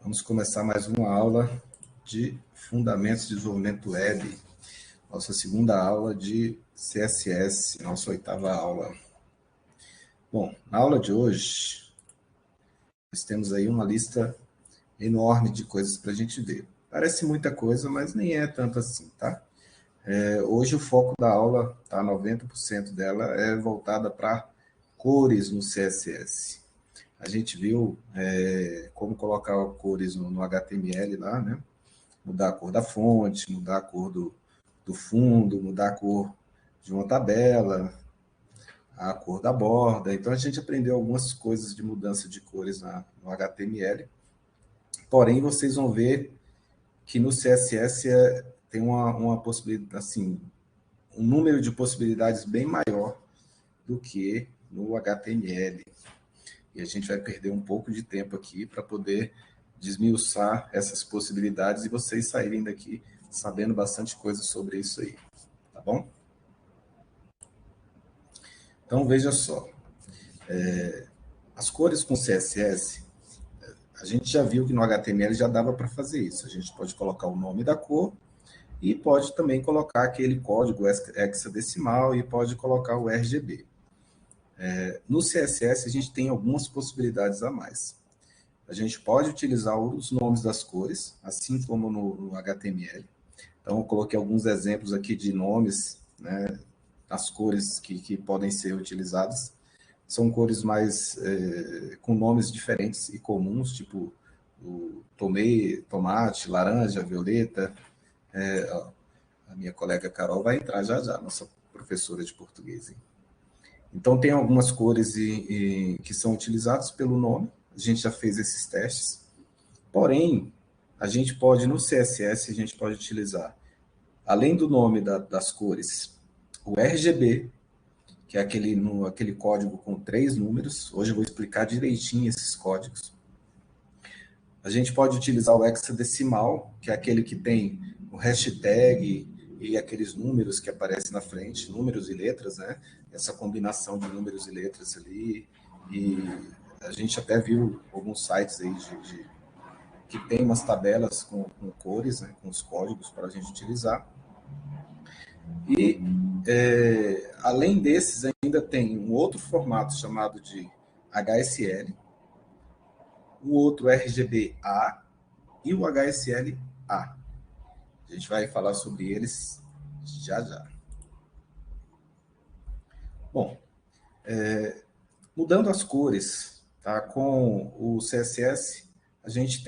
Vamos começar mais uma aula de Fundamentos de Desenvolvimento Web, nossa segunda aula de CSS, nossa oitava aula. Bom, na aula de hoje, nós temos aí uma lista enorme de coisas para a gente ver. Parece muita coisa, mas nem é tanto assim, tá? Hoje o foco da aula, tá, 90% dela é voltada para cores no CSS. A gente viu como colocar cores no HTML lá, né? Mudar a cor da fonte, mudar a cor do fundo, mudar a cor de uma tabela, a cor da borda. Então, a gente aprendeu algumas coisas de mudança de cores no HTML. Porém, vocês vão ver que no CSS tem uma possibilidade, assim, um número de possibilidades bem maior do que no HTML. E a gente vai perder um pouco de tempo aqui para poder desmiuçar essas possibilidades e vocês saírem daqui sabendo bastante coisa sobre isso aí, tá bom? Então, veja só. As cores com CSS, a gente já viu que no HTML já dava para fazer isso. A gente pode colocar o nome da cor e pode também colocar aquele código hexadecimal e pode colocar o RGB. No CSS, a gente tem algumas possibilidades a mais. A gente pode utilizar os nomes das cores, assim como no HTML. Então, eu coloquei alguns exemplos aqui de nomes, né, das cores que podem ser utilizadas. São cores mais com nomes diferentes e comuns, tipo o tomate, laranja, violeta. A minha colega Carol vai entrar já já, nossa professora de português. Hein? Então, tem algumas cores que são utilizadas pelo nome. A gente já fez esses testes. Porém, a gente pode, no CSS, a gente pode utilizar, além do nome das cores, o RGB, que é aquele código com 3 números. Hoje eu vou explicar direitinho esses códigos. A gente pode utilizar o hexadecimal, que é aquele que tem o hashtag e aqueles números que aparecem na frente, números e letras, né? Essa combinação de números e letras ali. E a gente até viu alguns sites aí que tem umas tabelas com cores, né? Com os códigos para a gente utilizar. E, além desses, ainda tem um outro formato chamado de HSL, o outro RGBA e o HSLA. A gente vai falar sobre eles já já. Bom, mudando as cores, tá? Com o CSS, a gente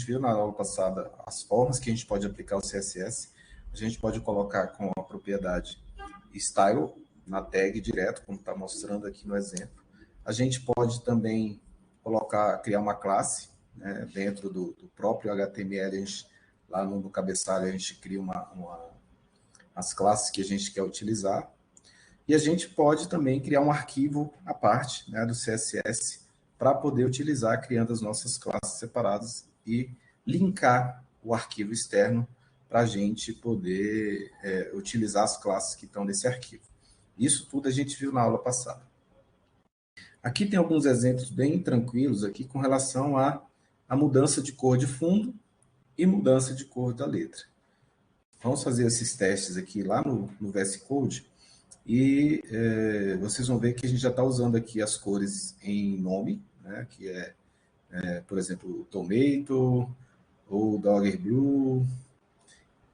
viu na aula passada as formas que a gente pode aplicar o CSS. A gente pode colocar com a propriedade style na tag direto, como está mostrando aqui no exemplo. A gente pode também criar uma classe, né, dentro do próprio HTML. Lá no cabeçalho a gente cria as classes que a gente quer utilizar. E a gente pode também criar um arquivo à parte, né, do CSS para poder utilizar, criando as nossas classes separadas e linkar o arquivo externo para a gente poder utilizar as classes que estão nesse arquivo. Isso tudo a gente viu na aula passada. Aqui tem alguns exemplos bem tranquilos aqui com relação à mudança de cor de fundo e mudança de cor da letra. Vamos fazer esses testes aqui lá no VS Code e vocês vão ver que a gente já está usando aqui as cores em nome, né, que por exemplo, o Tomato ou Dogger Blue.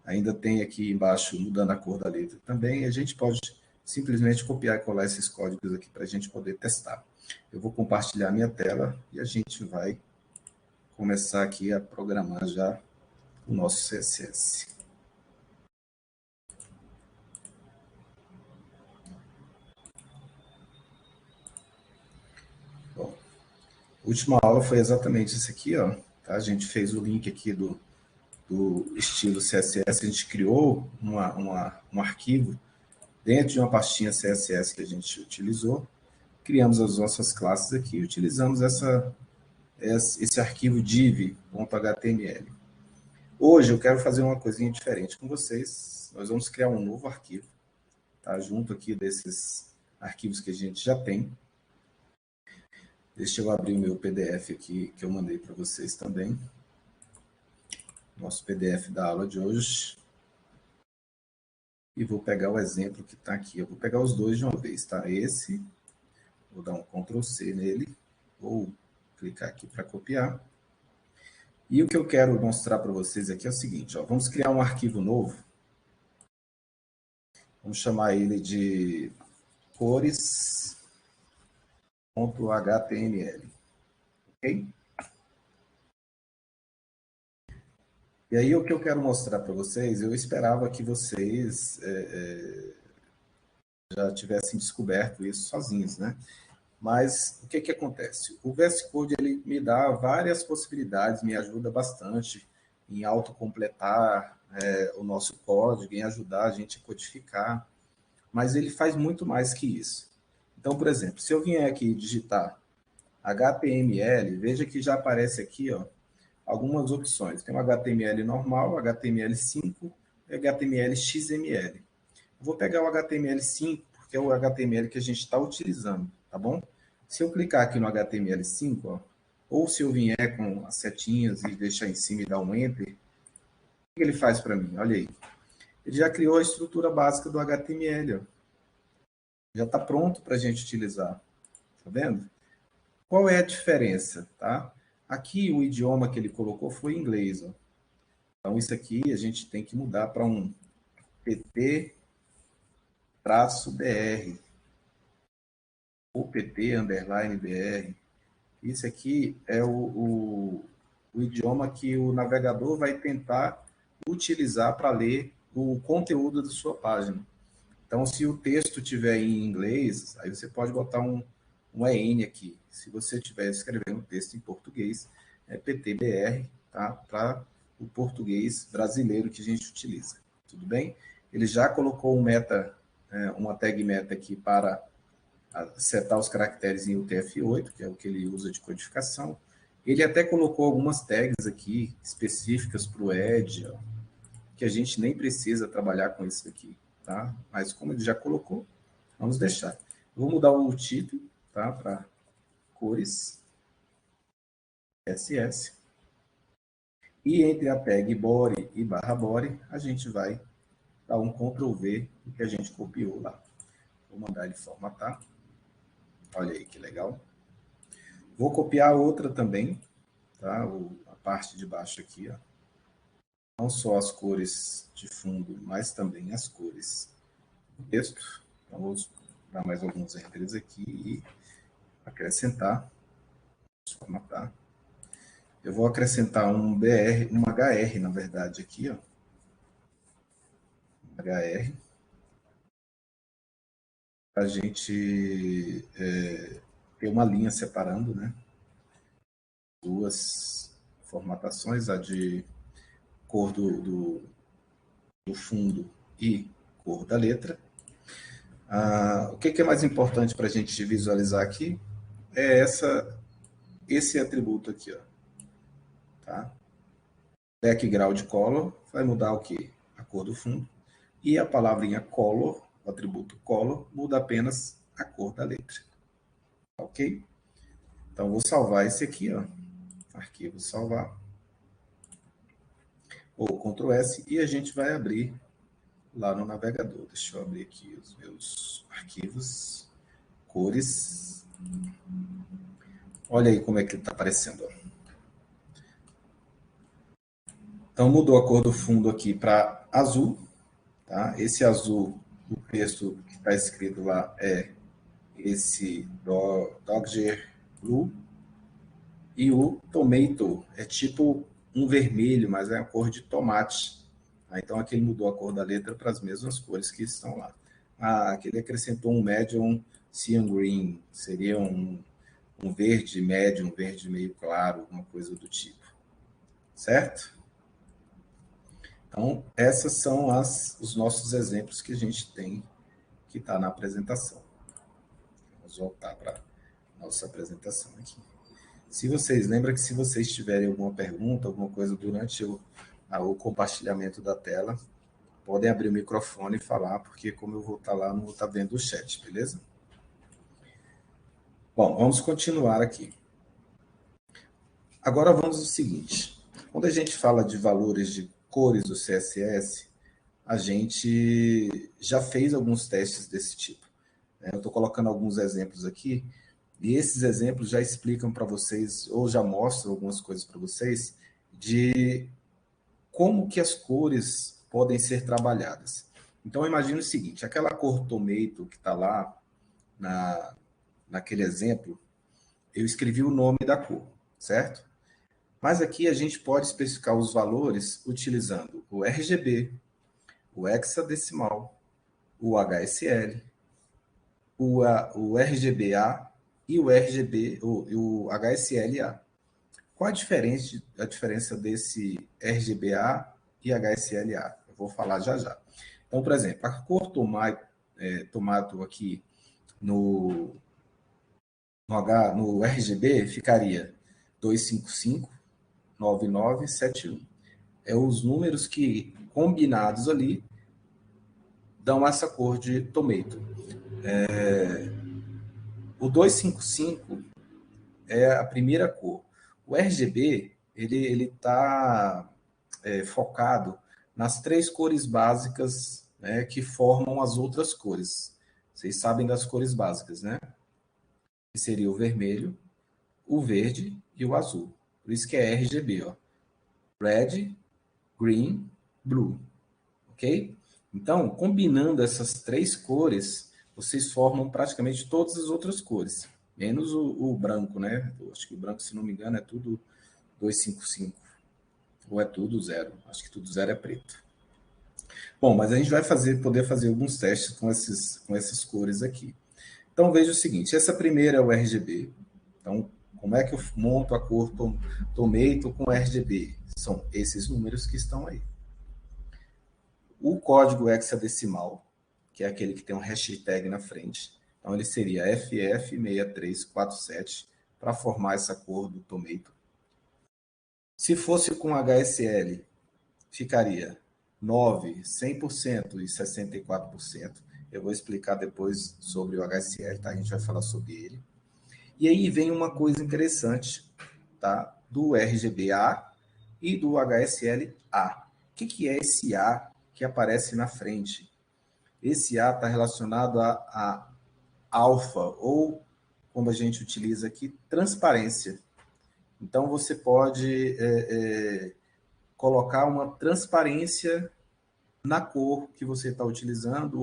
Ainda tem aqui embaixo mudando a cor da letra também. A gente pode simplesmente copiar e colar esses códigos aqui para a gente poder testar. Eu vou compartilhar minha tela e a gente vai começar aqui a programar já o nosso CSS. Bom, a última aula foi exatamente isso aqui, ó. Tá? A gente fez o link aqui do estilo CSS, a gente criou um arquivo dentro de uma pastinha CSS que a gente utilizou, criamos as nossas classes aqui e utilizamos esse arquivo div.html. Hoje eu quero fazer uma coisinha diferente com vocês. Nós vamos criar um novo arquivo, tá? Junto aqui desses arquivos que a gente já tem. Deixa eu abrir o meu PDF aqui, que eu mandei para vocês também. nosso PDF da aula de hoje. E vou pegar o exemplo que está aqui. Eu vou pegar os dois de uma vez, tá? Esse, vou dar um Ctrl+C nele, vou clicar aqui para copiar. E o que eu quero mostrar para vocês aqui é o seguinte, ó, vamos criar um arquivo novo. Vamos chamar ele de cores.html, ok? E aí o que eu quero mostrar para vocês, eu esperava que vocês já tivessem descoberto isso sozinhos, né? Mas o que que acontece? O VS Code ele me dá várias possibilidades, me ajuda bastante em autocompletar o nosso código, em ajudar a gente a codificar, mas ele faz muito mais que isso. Então, por exemplo, se eu vier aqui digitar HTML, veja que já aparece aqui, ó, algumas opções. Tem o HTML normal, HTML5 e HTML XML. Eu vou pegar o HTML5, porque é o HTML que a gente está utilizando, tá bom? Se eu clicar aqui no HTML5, ó, ou se eu vier com as setinhas e deixar em cima e dar um Enter, o que ele faz para mim? Olha aí. Ele já criou a estrutura básica do HTML, ó. Já está pronto para a gente utilizar. Tá vendo? Qual é a diferença, tá? Aqui o idioma que ele colocou foi inglês, ó. Então isso aqui a gente tem que mudar para um pt-br ou pt_br. Isso aqui é o idioma que o navegador vai tentar utilizar para ler o conteúdo da sua página. Então, se o texto tiver em inglês, aí você pode botar um EN aqui. Se você estiver escrevendo um texto em português, é PTBR, tá? Para o português brasileiro que a gente utiliza. Tudo bem? Ele já colocou uma tag meta aqui para setar os caracteres em UTF-8, que é o que ele usa de codificação. Ele até colocou algumas tags aqui específicas para o Edge, ó, que a gente nem precisa trabalhar com isso aqui, tá? Mas como ele já colocou, vamos deixar. Eu vou mudar o título, tá? Para cores SS. E entre a tag body e /body, a gente vai dar um Ctrl+V do que a gente copiou lá. Vou mandar ele formatar. Olha aí que legal. Vou copiar outra também, tá? A parte de baixo aqui, ó. Não só as cores de fundo, mas também as cores do texto. Então, vou dar mais alguns enters aqui e acrescentar, formatar. Eu vou acrescentar um HR, na verdade, aqui, ó. HR. Para a gente ter uma linha separando, né? Duas formatações, a de cor do fundo e cor da letra. O que é mais importante para a gente visualizar aqui é esse atributo aqui, ó, tá? Background color vai mudar o quê? A cor do fundo. E a palavrinha color, o atributo color, muda apenas a cor da letra. Ok? Então, vou salvar esse aqui, ó. Arquivo salvar. Ou Ctrl S e a gente vai abrir lá no navegador. Deixa eu abrir aqui os meus arquivos. Cores. Olha aí como é que ele está aparecendo, ó. Então, mudou a cor do fundo aqui para azul. Tá? Esse azul, o texto que está escrito lá é esse Dodger Blue. E o Tomato é tipo um vermelho, mas é a cor de tomate. Então, aqui ele mudou a cor da letra para as mesmas cores que estão lá. Aqui ele acrescentou um Medium Cyan Green, seria um verde médio, um verde meio claro, alguma coisa do tipo. Certo? Então, esses são os nossos exemplos que a gente tem que está na apresentação. Vamos voltar para a nossa apresentação aqui. Se vocês lembram que se vocês tiverem alguma pergunta, alguma coisa durante o compartilhamento da tela, podem abrir o microfone e falar, porque como eu vou estar lá, não vou estar vendo o chat, beleza? Bom, vamos continuar aqui. Agora vamos ao seguinte. Quando a gente fala de valores de cores do CSS, a gente já fez alguns testes desse tipo. Eu estou colocando alguns exemplos aqui, e esses exemplos já explicam para vocês, ou já mostram algumas coisas para vocês, de como que as cores podem ser trabalhadas. Então, imagine o seguinte, aquela cor tomato que está lá naquele exemplo, eu escrevi o nome da cor, certo? Mas aqui a gente pode especificar os valores utilizando o RGB, o hexadecimal, o HSL, o RGBA e o o HSLA. Qual a diferença desse RGBA e HSLA? Eu vou falar já já. Então, por exemplo, a cor tomato aqui no RGB ficaria 2559971. É os números que, combinados ali, dão essa cor de tomato. O 255 é a primeira cor. O RGB, ele está focado nas três cores básicas, né, que formam as outras cores. Vocês sabem das cores básicas, né? Que seria o vermelho, o verde e o azul. Por isso que é RGB, ó. Red, Green, Blue. Ok? Então, combinando essas três cores, vocês formam praticamente todas as outras cores, menos o branco, né? Eu acho que o branco, se não me engano, é tudo 255. Ou é tudo zero. Acho que tudo zero é preto. Bom, mas a gente vai poder fazer alguns testes com essas cores aqui. Então, veja o seguinte, essa primeira é o RGB. Então, como é que eu monto a cor tomato com RGB? São esses números que estão aí. O código hexadecimal, que é aquele que tem um hashtag na frente. Então, ele seria FF6347 para formar essa cor do tomato. Se fosse com HSL, ficaria 9, 100% e 64%. Eu vou explicar depois sobre o HSL, tá? A gente vai falar sobre ele. E aí vem uma coisa interessante, tá? Do RGBA e do HSLA. O que é esse A que aparece na frente? Esse A está relacionado a alfa, ou, como a gente utiliza aqui, transparência. Então, você pode colocar uma transparência na cor que você está utilizando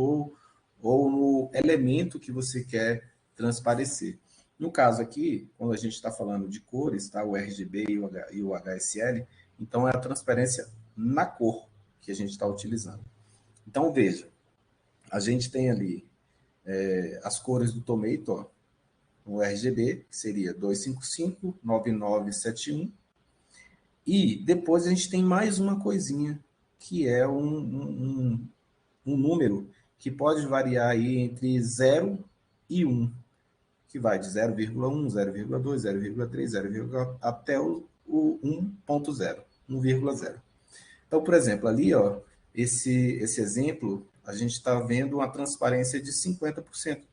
ou no elemento que você quer transparecer. No caso aqui, quando a gente está falando de cores, tá? O RGB e o HSL, então é a transparência na cor que a gente está utilizando. Então, veja, a gente tem ali as cores do tomato, ó, o RGB, que seria 2559971, e depois a gente tem mais uma coisinha, que é um número que pode variar aí entre 0 e 1, que vai de 0,1, 0,2, 0,3, 0, até o 1.0, 1,0. Então, por exemplo, ali, ó, esse exemplo, a gente está vendo uma transparência de 50%. O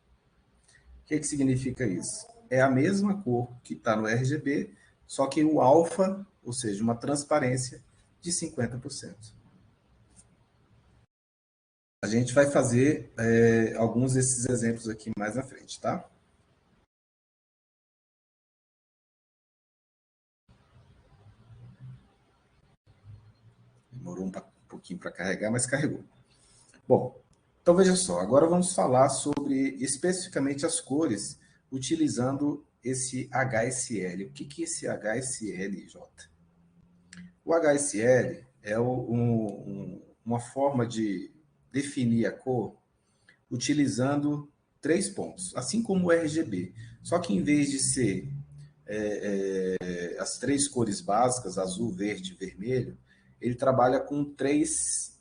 que significa isso? É a mesma cor que está no RGB, só que o alfa, ou seja, uma transparência de 50%. A gente vai fazer alguns desses exemplos aqui mais na frente, tá? Demorou um pouquinho para carregar, mas carregou. Bom, então veja só, agora vamos falar sobre especificamente as cores utilizando esse HSL. O que é esse HSL, Jota? O HSL é uma forma de definir a cor utilizando 3 pontos, assim como o RGB. Só que em vez de ser as 3 cores básicas, azul, verde e vermelho, ele trabalha com três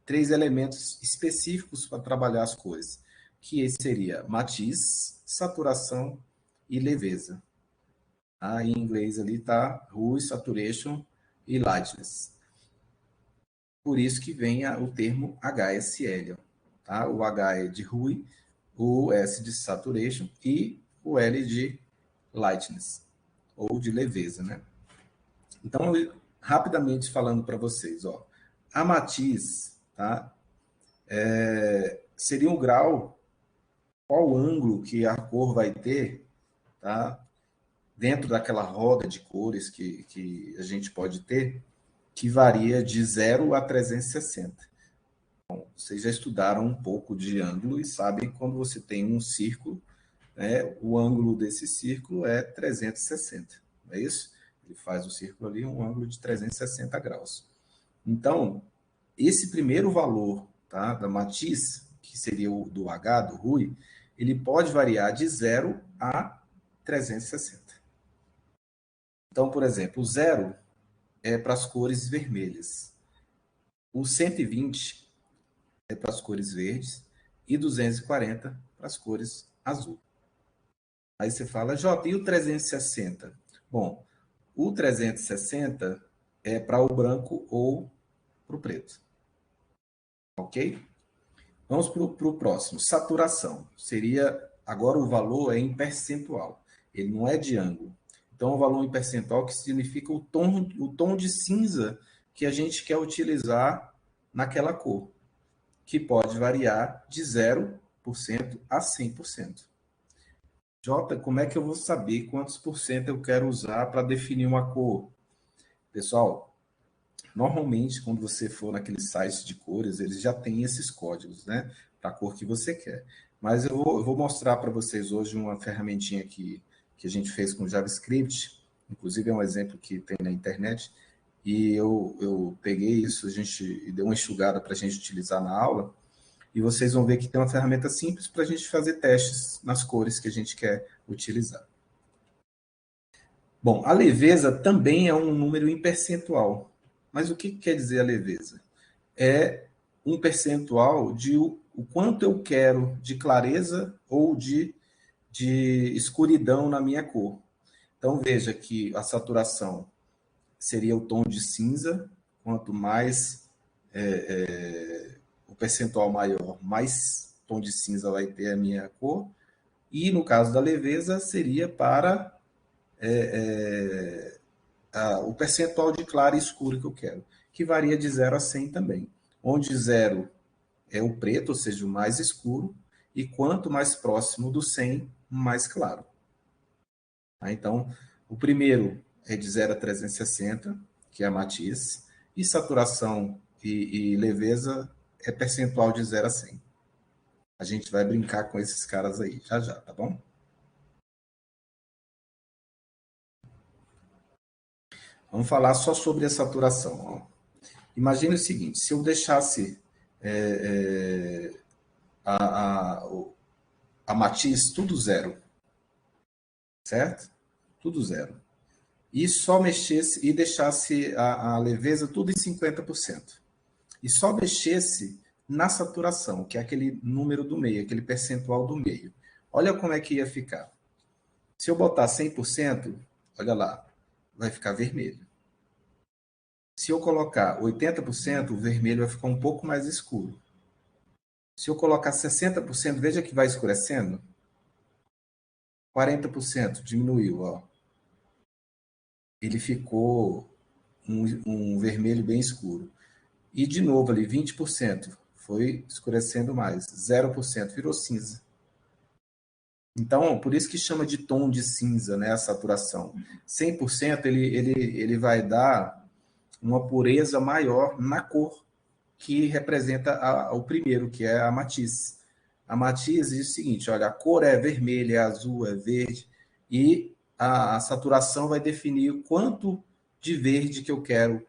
elementos específicos para trabalhar as cores, que seria matiz, saturação e leveza. Em inglês ali está hue, saturation e lightness. Por isso que vem o termo HSL. Tá? O H é de hue, o S de saturation e o L de lightness, ou de leveza, né? Então, rapidamente falando para vocês, ó, a matiz, tá? Seria um grau, qual ângulo que a cor vai ter, tá? Dentro daquela roda de cores que a gente pode ter, que varia de 0 a 360. Bom, vocês já estudaram um pouco de ângulo e sabem que quando você tem um círculo, né, o ângulo desse círculo é 360, não é isso? Ele faz o círculo ali um ângulo de 360 graus. Então, esse primeiro valor, tá, da matiz, que seria o do H, do Rui, ele pode variar de 0 a 360. Então, por exemplo, o 0 é para as cores vermelhas. O 120 é para as cores verdes e 240 para as cores azul. Aí você fala, Jota, e o 360? Bom, o 360 é para o branco ou para o preto. Ok? Vamos para o próximo. Saturação. Seria, agora o valor é em percentual. Ele não é de ângulo. Então, o valor em percentual que significa o tom de cinza que a gente quer utilizar naquela cor, que pode variar de 0% a 100%. Jota, como é que eu vou saber quantos por cento eu quero usar para definir uma cor? Pessoal, normalmente, quando você for naqueles sites de cores, eles já têm esses códigos, né? Para a cor que você quer. Mas eu vou mostrar para vocês hoje uma ferramentinha que a gente fez com JavaScript. Inclusive, é um exemplo que tem na internet. E eu peguei isso, a gente deu uma enxugada para a gente utilizar na aula. E vocês vão ver que tem uma ferramenta simples para a gente fazer testes nas cores que a gente quer utilizar. Bom, a leveza também é um número em percentual. Mas o que quer dizer a leveza? É um percentual de o quanto eu quero de clareza ou de escuridão na minha cor. Então, veja que a saturação seria o tom de cinza. Quanto mais o percentual maior, mais tom de cinza vai ter a minha cor. E no caso da leveza, seria para o percentual de claro e escuro que eu quero, que varia de 0 a 100 também. Onde 0 é o preto, ou seja, o mais escuro, e quanto mais próximo do 100, mais claro. Então, o primeiro é de 0 a 360, que é a matiz, e saturação e leveza é percentual de 0 a 100. A gente vai brincar com esses caras aí, já já, tá bom? Vamos falar só sobre a saturação. Ó. Imagine o seguinte, se eu deixasse a, a, a matiz tudo zero, certo? Tudo zero. E só mexesse e deixasse a leveza tudo em 50%. E só mexesse na saturação, que é aquele número do meio, aquele percentual do meio. Olha como é que ia ficar. Se eu botar 100%, olha lá, vai ficar vermelho. Se eu colocar 80%, o vermelho vai ficar um pouco mais escuro. Se eu colocar 60%, veja que vai escurecendo. 40% diminuiu, ó. Ele ficou um vermelho bem escuro. E de novo ali, 20%, foi escurecendo mais. 0% virou cinza. Então, por isso que chama de tom de cinza, né, a saturação. 100% ele vai dar uma pureza maior na cor que representa o primeiro, que é a matiz. A matiz diz o seguinte, olha, a cor é vermelha, é azul, é verde, e a saturação vai definir o quanto de verde que eu quero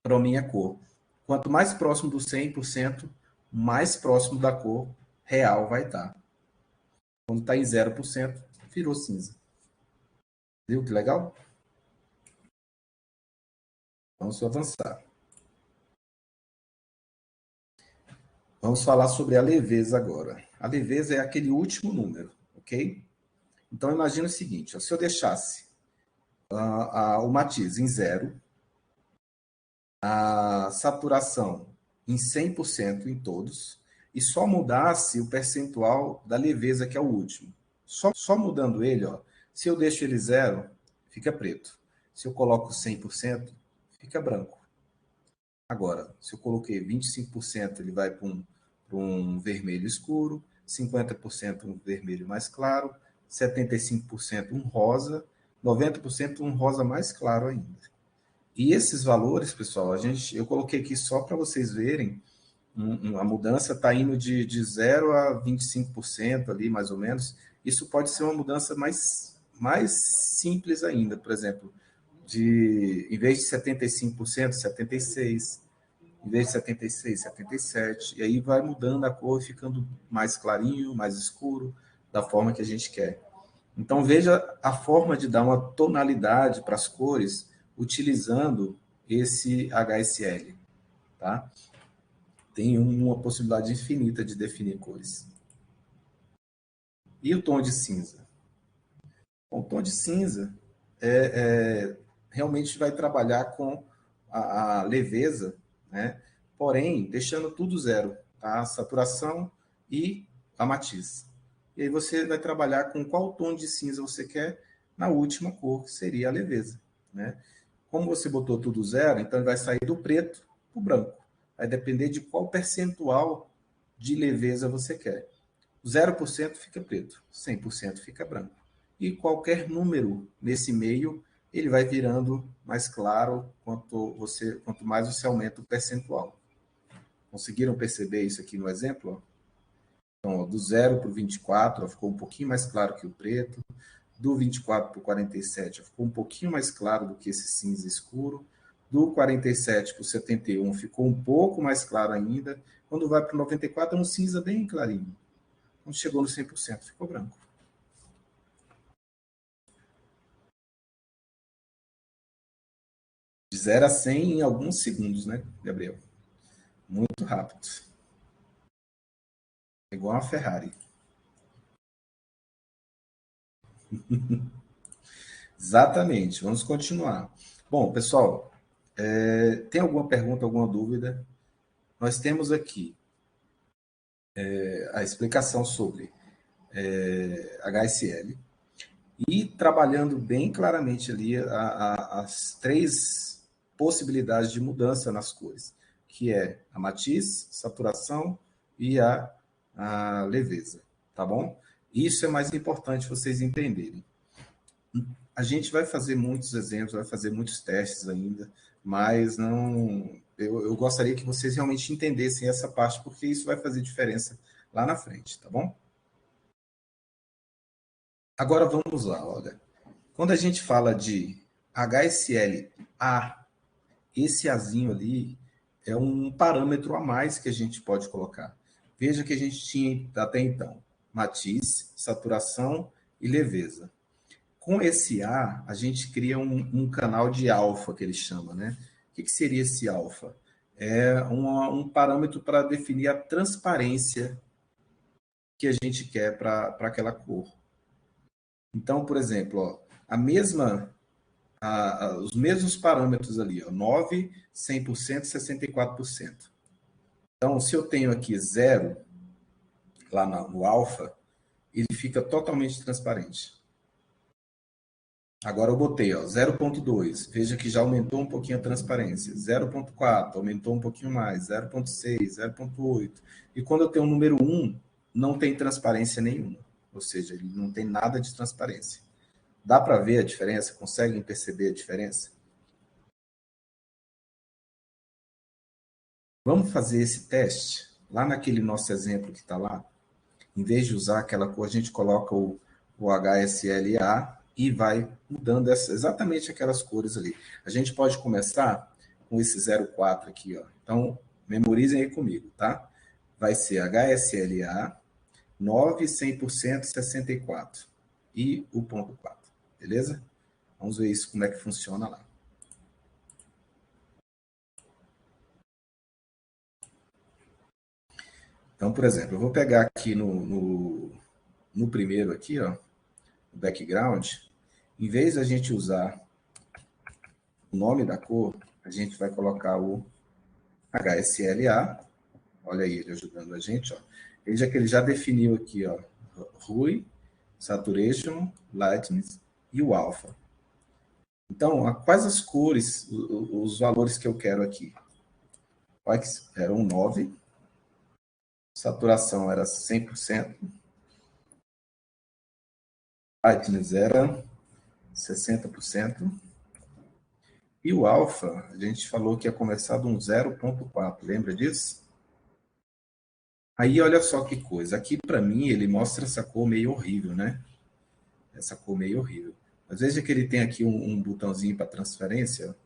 para a minha cor. Quanto mais próximo do 100%, mais próximo da cor real vai estar. Quando está em 0%, virou cinza. Viu que legal? Vamos avançar. Vamos falar sobre a leveza agora. A leveza é aquele último número, ok? Então, imagina o seguinte, ó, se eu deixasse o matiz em 0, a saturação em 100% em todos, e só mudasse o percentual da leveza, que é o último. Só mudando ele, ó, se eu deixo ele 0, fica preto. Se eu coloco 100%, fica branco. Agora, se eu coloquei 25%, ele vai para um vermelho escuro, 50% um vermelho mais claro, 75% um rosa, 90% um rosa mais claro ainda. E esses valores, pessoal, eu coloquei aqui só para vocês verem, a mudança está indo de 0 a 25% ali, mais ou menos. Isso pode ser uma mudança mais simples ainda, por exemplo, em vez de 75%, 76%, em vez de 76, 77%, e aí vai mudando a cor, ficando mais clarinho, mais escuro, da forma que a gente quer. Então, veja a forma de dar uma tonalidade para as cores utilizando esse HSL, tá? Tem uma possibilidade infinita de definir cores. E o tom de cinza? Bom, o tom de cinza realmente vai trabalhar com a leveza, né? Porém, deixando tudo zero, tá? A saturação e a matiz. E aí você vai trabalhar com qual tom de cinza você quer na última cor, que seria a leveza, né? Como você botou tudo zero, então ele vai sair do preto para o branco. Vai depender de qual percentual de leveza você quer. 0% fica preto, 100% fica branco. E qualquer número nesse meio, ele vai virando mais claro quanto mais você aumenta o percentual. Conseguiram perceber isso aqui no exemplo? Então, do 0 para o 24, ficou um pouquinho mais claro que o preto. Do 24 para o 47, ficou um pouquinho mais claro do que esse cinza escuro. Do 47 para o 71, ficou um pouco mais claro ainda. Quando vai para o 94, é um cinza bem clarinho. Quando chegou no 100%, ficou branco. De 0 a 100 em alguns segundos, né, Gabriel? Muito rápido. É igual uma Ferrari. Exatamente. Vamos continuar. Bom, pessoal, tem alguma pergunta, alguma dúvida? Nós temos aqui a explicação sobre HSL e trabalhando bem claramente ali as três possibilidades de mudança nas cores, que é a matiz, saturação e a leveza, tá bom? Isso é mais importante vocês entenderem. A gente vai fazer muitos exemplos, vai fazer muitos testes ainda, mas não. Eu gostaria que vocês realmente entendessem essa parte, porque isso vai fazer diferença lá na frente, tá bom? Agora vamos lá, olha. Quando a gente fala de HSL-A, esse Azinho ali é um parâmetro a mais que a gente pode colocar. Veja que a gente tinha até então matiz, saturação e leveza. Com esse A gente cria um canal de alfa, que ele chama, né? O que seria esse alfa? É um parâmetro para definir a transparência que a gente quer para aquela cor. Então, por exemplo, ó, os mesmos parâmetros ali, ó, 9, 100%, 64%. Então, se eu tenho aqui 0 lá no alfa, ele fica totalmente transparente. Agora eu botei 0,2, veja que já aumentou um pouquinho a transparência. 0,4, aumentou um pouquinho mais. 0,6, 0,8. E quando eu tenho o número 1, não tem transparência nenhuma. Ou seja, ele não tem nada de transparência. Dá para ver a diferença? Conseguem perceber a diferença? Vamos fazer esse teste? Lá naquele nosso exemplo que está lá, em vez de usar aquela cor, a gente coloca o HSLA e vai mudando exatamente aquelas cores ali. A gente pode começar com esse 04 aqui, ó. Então, memorizem aí comigo, tá? Vai ser HSLA 9, 100%, 64 e o ponto 4, beleza? Vamos ver isso, como é que funciona lá. Então, por exemplo, eu vou pegar aqui no primeiro aqui, ó, o background, em vez da gente usar o nome da cor, a gente vai colocar o HSLA. Olha aí ele ajudando a gente, ó. Ele já definiu aqui, ó, Hue, Saturation, Lightness e o Alpha. Então, quais as cores, os valores que eu quero aqui? Eram 9, saturação era 100%, lightness era 60%, e o alfa, a gente falou que ia começar de um 0,4, lembra disso? Aí, olha só que coisa, aqui para mim ele mostra essa cor meio horrível, né? Essa cor meio horrível. Mas veja que ele tem aqui um botãozinho para transferência.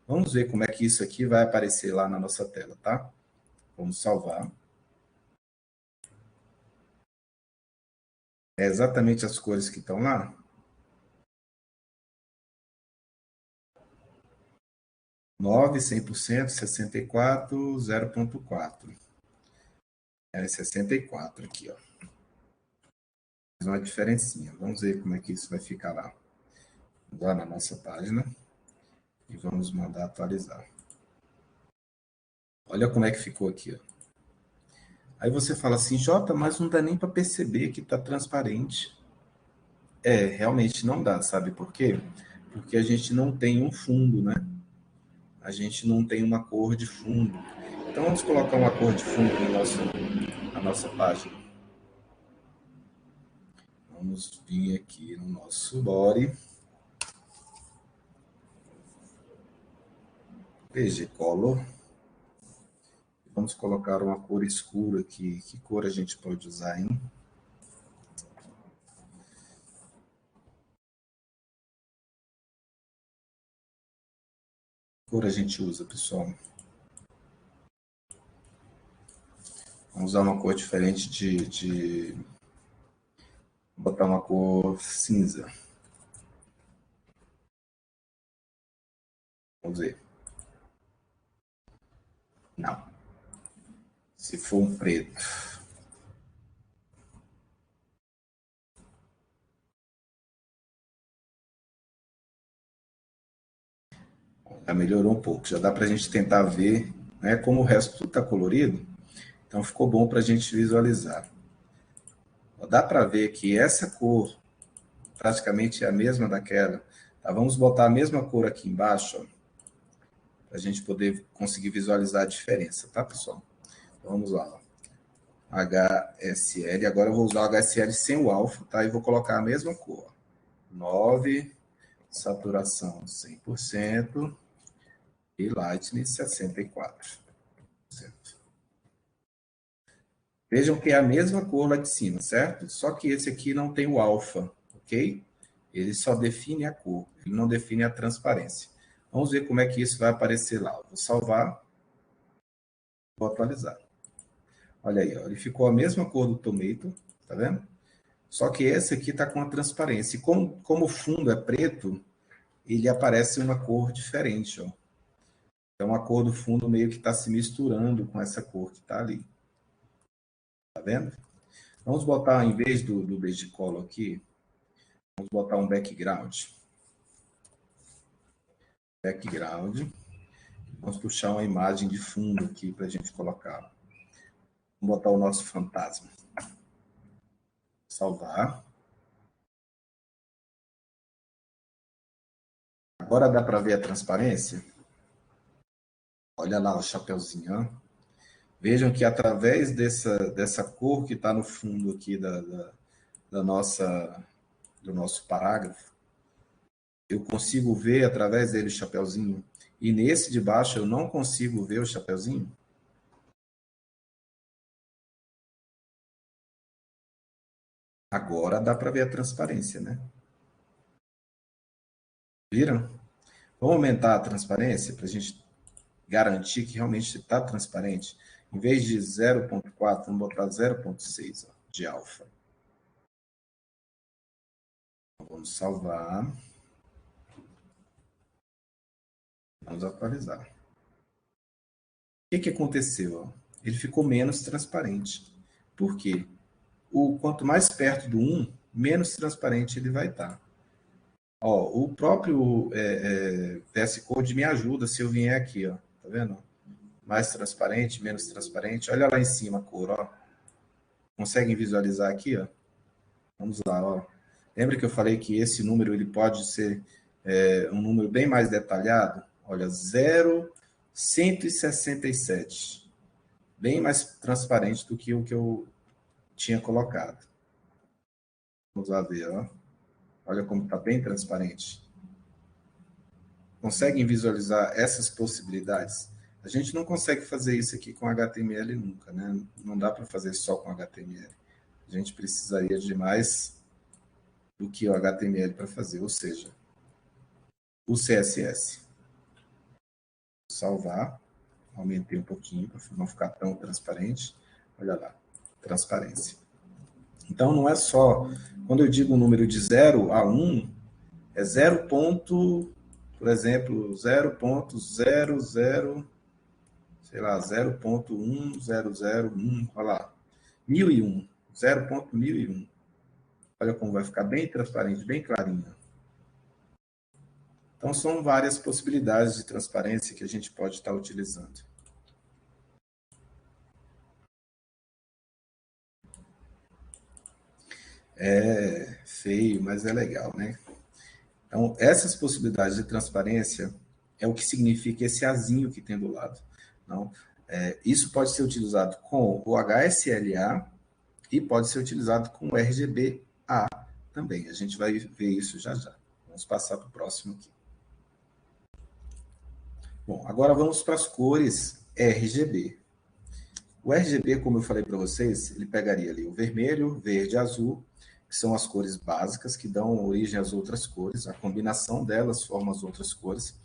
Vamos ver como é que isso aqui vai aparecer lá na nossa tela, tá? Vamos salvar. É exatamente as cores que estão lá. Nove, 100%, 64, 0,4. É 64 aqui, ó. Faz uma diferencinha. Vamos ver como é que isso vai ficar lá. Vamos lá na nossa página e vamos mandar atualizar. Olha como é que ficou aqui, ó. Aí você fala assim, Jota, mas não dá nem para perceber que está transparente. É, realmente não dá, sabe por quê? Porque a gente não tem um fundo, né? A gente não tem uma cor de fundo. Então vamos colocar uma cor de fundo na nossa página. Vamos vir aqui no nosso body. PG Color. Vamos colocar uma cor escura aqui. Que cor a gente pode usar, hein? Que cor a gente usa, pessoal? Vamos usar uma cor diferente Vou botar uma cor cinza. Vamos ver. Não. Se for um preto. Já melhorou um pouco. Já dá para a gente tentar ver, né? Como o resto tudo está colorido, então ficou bom para a gente visualizar. Dá para ver que essa cor praticamente é a mesma daquela. Tá, vamos botar a mesma cor aqui embaixo, para a gente poder conseguir visualizar a diferença, tá, pessoal? Então, vamos lá. Ó. HSL, agora eu vou usar o HSL sem o alfa, tá? E vou colocar a mesma cor. 9, saturação 100% e lightness 64%. Vejam que é a mesma cor lá de cima, certo? Só que esse aqui não tem o alfa, ok? Ele só define a cor, ele não define a transparência. Vamos ver como é que isso vai aparecer lá. Vou salvar, vou atualizar. Olha aí, ó, ele ficou a mesma cor do tomato, tá vendo? Só que esse aqui está com a transparência. E como o fundo é preto, ele aparece uma cor diferente, ó. Então a cor do fundo meio que está se misturando com essa cor que está ali. Tá vendo? Vamos botar, em vez do beige color aqui, vamos botar um background. Background. Vamos puxar uma imagem de fundo aqui para a gente colocar. Vamos botar o nosso fantasma. Salvar. Agora dá para ver a transparência? Olha lá o chapeuzinho. Ó. Vejam que através dessa cor que está no fundo aqui do nosso parágrafo, eu consigo ver através dele o chapeuzinho. E nesse de baixo eu não consigo ver o chapeuzinho. Agora dá para ver a transparência, né? Viram? Vamos aumentar a transparência para a gente garantir que realmente está transparente. Em vez de 0,4, vamos botar 0,6 de alfa. Vamos salvar. Vamos atualizar. O que aconteceu? Ele ficou menos transparente. Por quê? Quanto mais perto do 1, menos transparente ele vai estar. Ó, o próprio VS Code me ajuda se eu vier aqui, ó. Tá vendo? Mais transparente, menos transparente. Olha lá em cima a cor, ó. Conseguem visualizar aqui, ó? Vamos lá, ó. Lembra que eu falei que esse número ele pode ser um número bem mais detalhado, olha, 0,167. Bem mais transparente do que o que eu tinha colocado. Vamos lá ver, ó. Olha como está bem transparente. Conseguem visualizar essas possibilidades? A gente não consegue fazer isso aqui com HTML nunca, né? Não dá para fazer só com HTML. A gente precisaria de mais do que o HTML para fazer, ou seja, o CSS. Salvar. Aumentei um pouquinho para não ficar tão transparente. Olha lá, transparência. Então, não é só... Quando eu digo um número de 0 a 1, é 0. Por exemplo, 0,00, sei lá, 0,1001, olha lá, 1001, 0,1001. Olha como vai ficar bem transparente, bem clarinho. Então, são várias possibilidades de transparência que a gente pode estar utilizando. É feio, mas é legal, né? Então, essas possibilidades de transparência é o que significa esse azinho que tem do lado. Não, isso pode ser utilizado com o HSLA e pode ser utilizado com o RGBA também. A gente vai ver isso já já. Vamos passar para o próximo aqui. Bom, agora vamos para as cores RGB. O RGB, como eu falei para vocês, ele pegaria ali o vermelho, verde e azul, que são as cores básicas que dão origem às outras cores. A combinação delas forma as outras cores.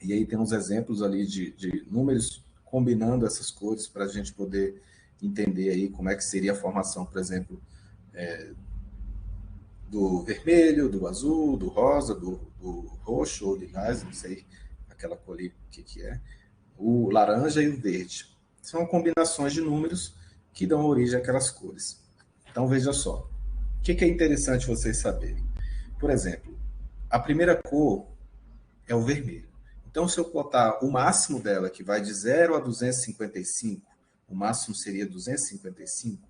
E aí tem uns exemplos ali de números combinando essas cores para a gente poder entender aí como é que seria a formação, por exemplo, do vermelho, do azul, do rosa, do roxo ou lilás, não sei aquela cor ali o que é, o laranja e o verde. São combinações de números que dão origem àquelas cores. Então, veja só. O que é interessante vocês saberem? Por exemplo, a primeira cor é o vermelho. Então, se eu botar o máximo dela, que vai de 0 a 255, o máximo seria 255,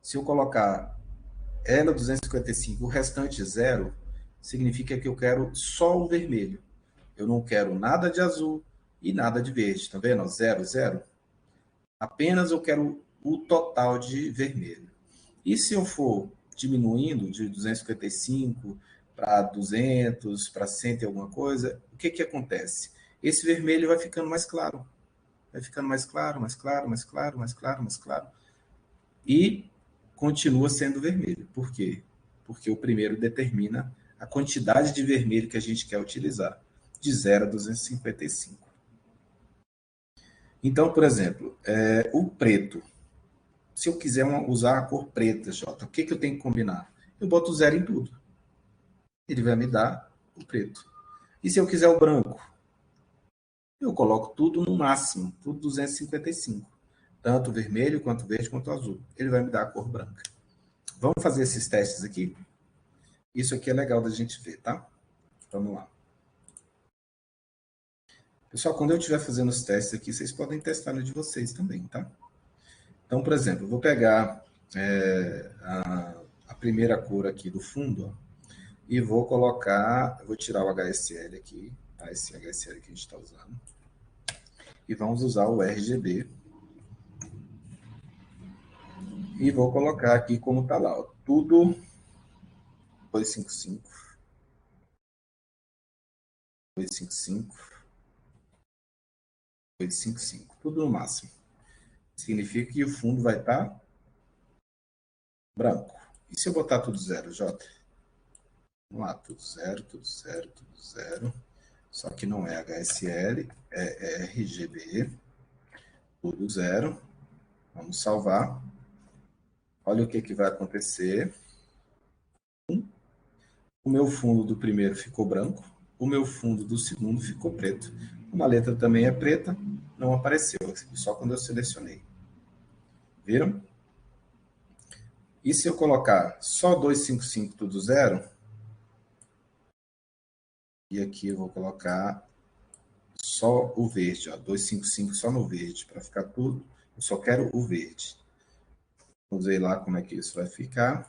se eu colocar ela 255, o restante 0, significa que eu quero só o vermelho. Eu não quero nada de azul e nada de verde. Tá vendo? 0, 0. Apenas eu quero o total de vermelho. E se eu for diminuindo de 255 para 200, para 100 e alguma coisa, o que acontece? Esse vermelho vai ficando mais claro. Vai ficando mais claro, mais claro, mais claro, mais claro, mais claro. E continua sendo vermelho. Por quê? Porque o primeiro determina a quantidade de vermelho que a gente quer utilizar, de 0 a 255. Então, por exemplo, o preto. Se eu quiser usar a cor preta, Jota, o que eu tenho que combinar? Eu boto 0 em tudo. Ele vai me dar o preto. E se eu quiser o branco? Eu coloco tudo no máximo, tudo 255. Tanto vermelho, quanto verde, quanto azul. Ele vai me dar a cor branca. Vamos fazer esses testes aqui? Isso aqui é legal da gente ver, tá? Vamos lá. Pessoal, quando eu estiver fazendo os testes aqui, vocês podem testar no de vocês também, tá? Então, por exemplo, eu vou pegar a primeira cor aqui do fundo, ó, e vou colocar, vou tirar o HSL aqui, tá? Esse HSL que a gente está usando. E vamos usar o RGB. E vou colocar aqui como está lá, ó, tudo 255, 255, 255, tudo no máximo. Significa que o fundo vai estar branco. E se eu botar tudo 0, Jota? Vamos lá, tudo 0, tudo 0, tudo 0. Só que não é HSL, é RGB, tudo 0. Vamos salvar. Olha o que vai acontecer. O meu fundo do primeiro ficou branco, o meu fundo do segundo ficou preto. Uma letra também é preta, não apareceu, só quando eu selecionei. Viram? E se eu colocar só 255 tudo 0, e aqui eu vou colocar só o verde, ó, 255 só no verde, para ficar tudo, eu só quero o verde. Vamos ver lá como é que isso vai ficar.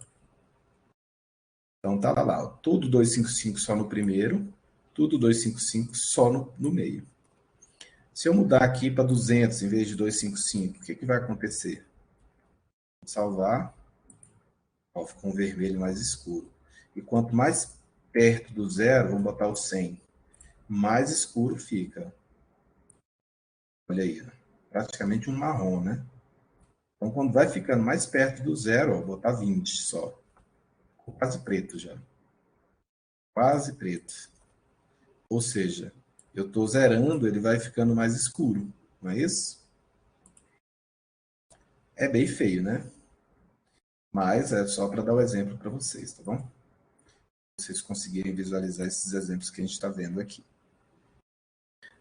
Então tá lá, ó, tudo 255 só no primeiro, tudo 255 só no meio. Se eu mudar aqui para 200 em vez de 255, o que vai acontecer? Vou salvar, ó, ficou um vermelho mais escuro. E quanto mais perto do zero, vamos botar o 100, mais escuro fica. Olha aí, praticamente um marrom, né? Então, quando vai ficando mais perto do zero, ó, vou botar 20 só. Quase preto já. Quase preto. Ou seja, eu estou zerando, ele vai ficando mais escuro, não é isso? É bem feio, né? Mas é só para dar o exemplo para vocês, tá bom? Vocês conseguirem visualizar esses exemplos que a gente está vendo aqui.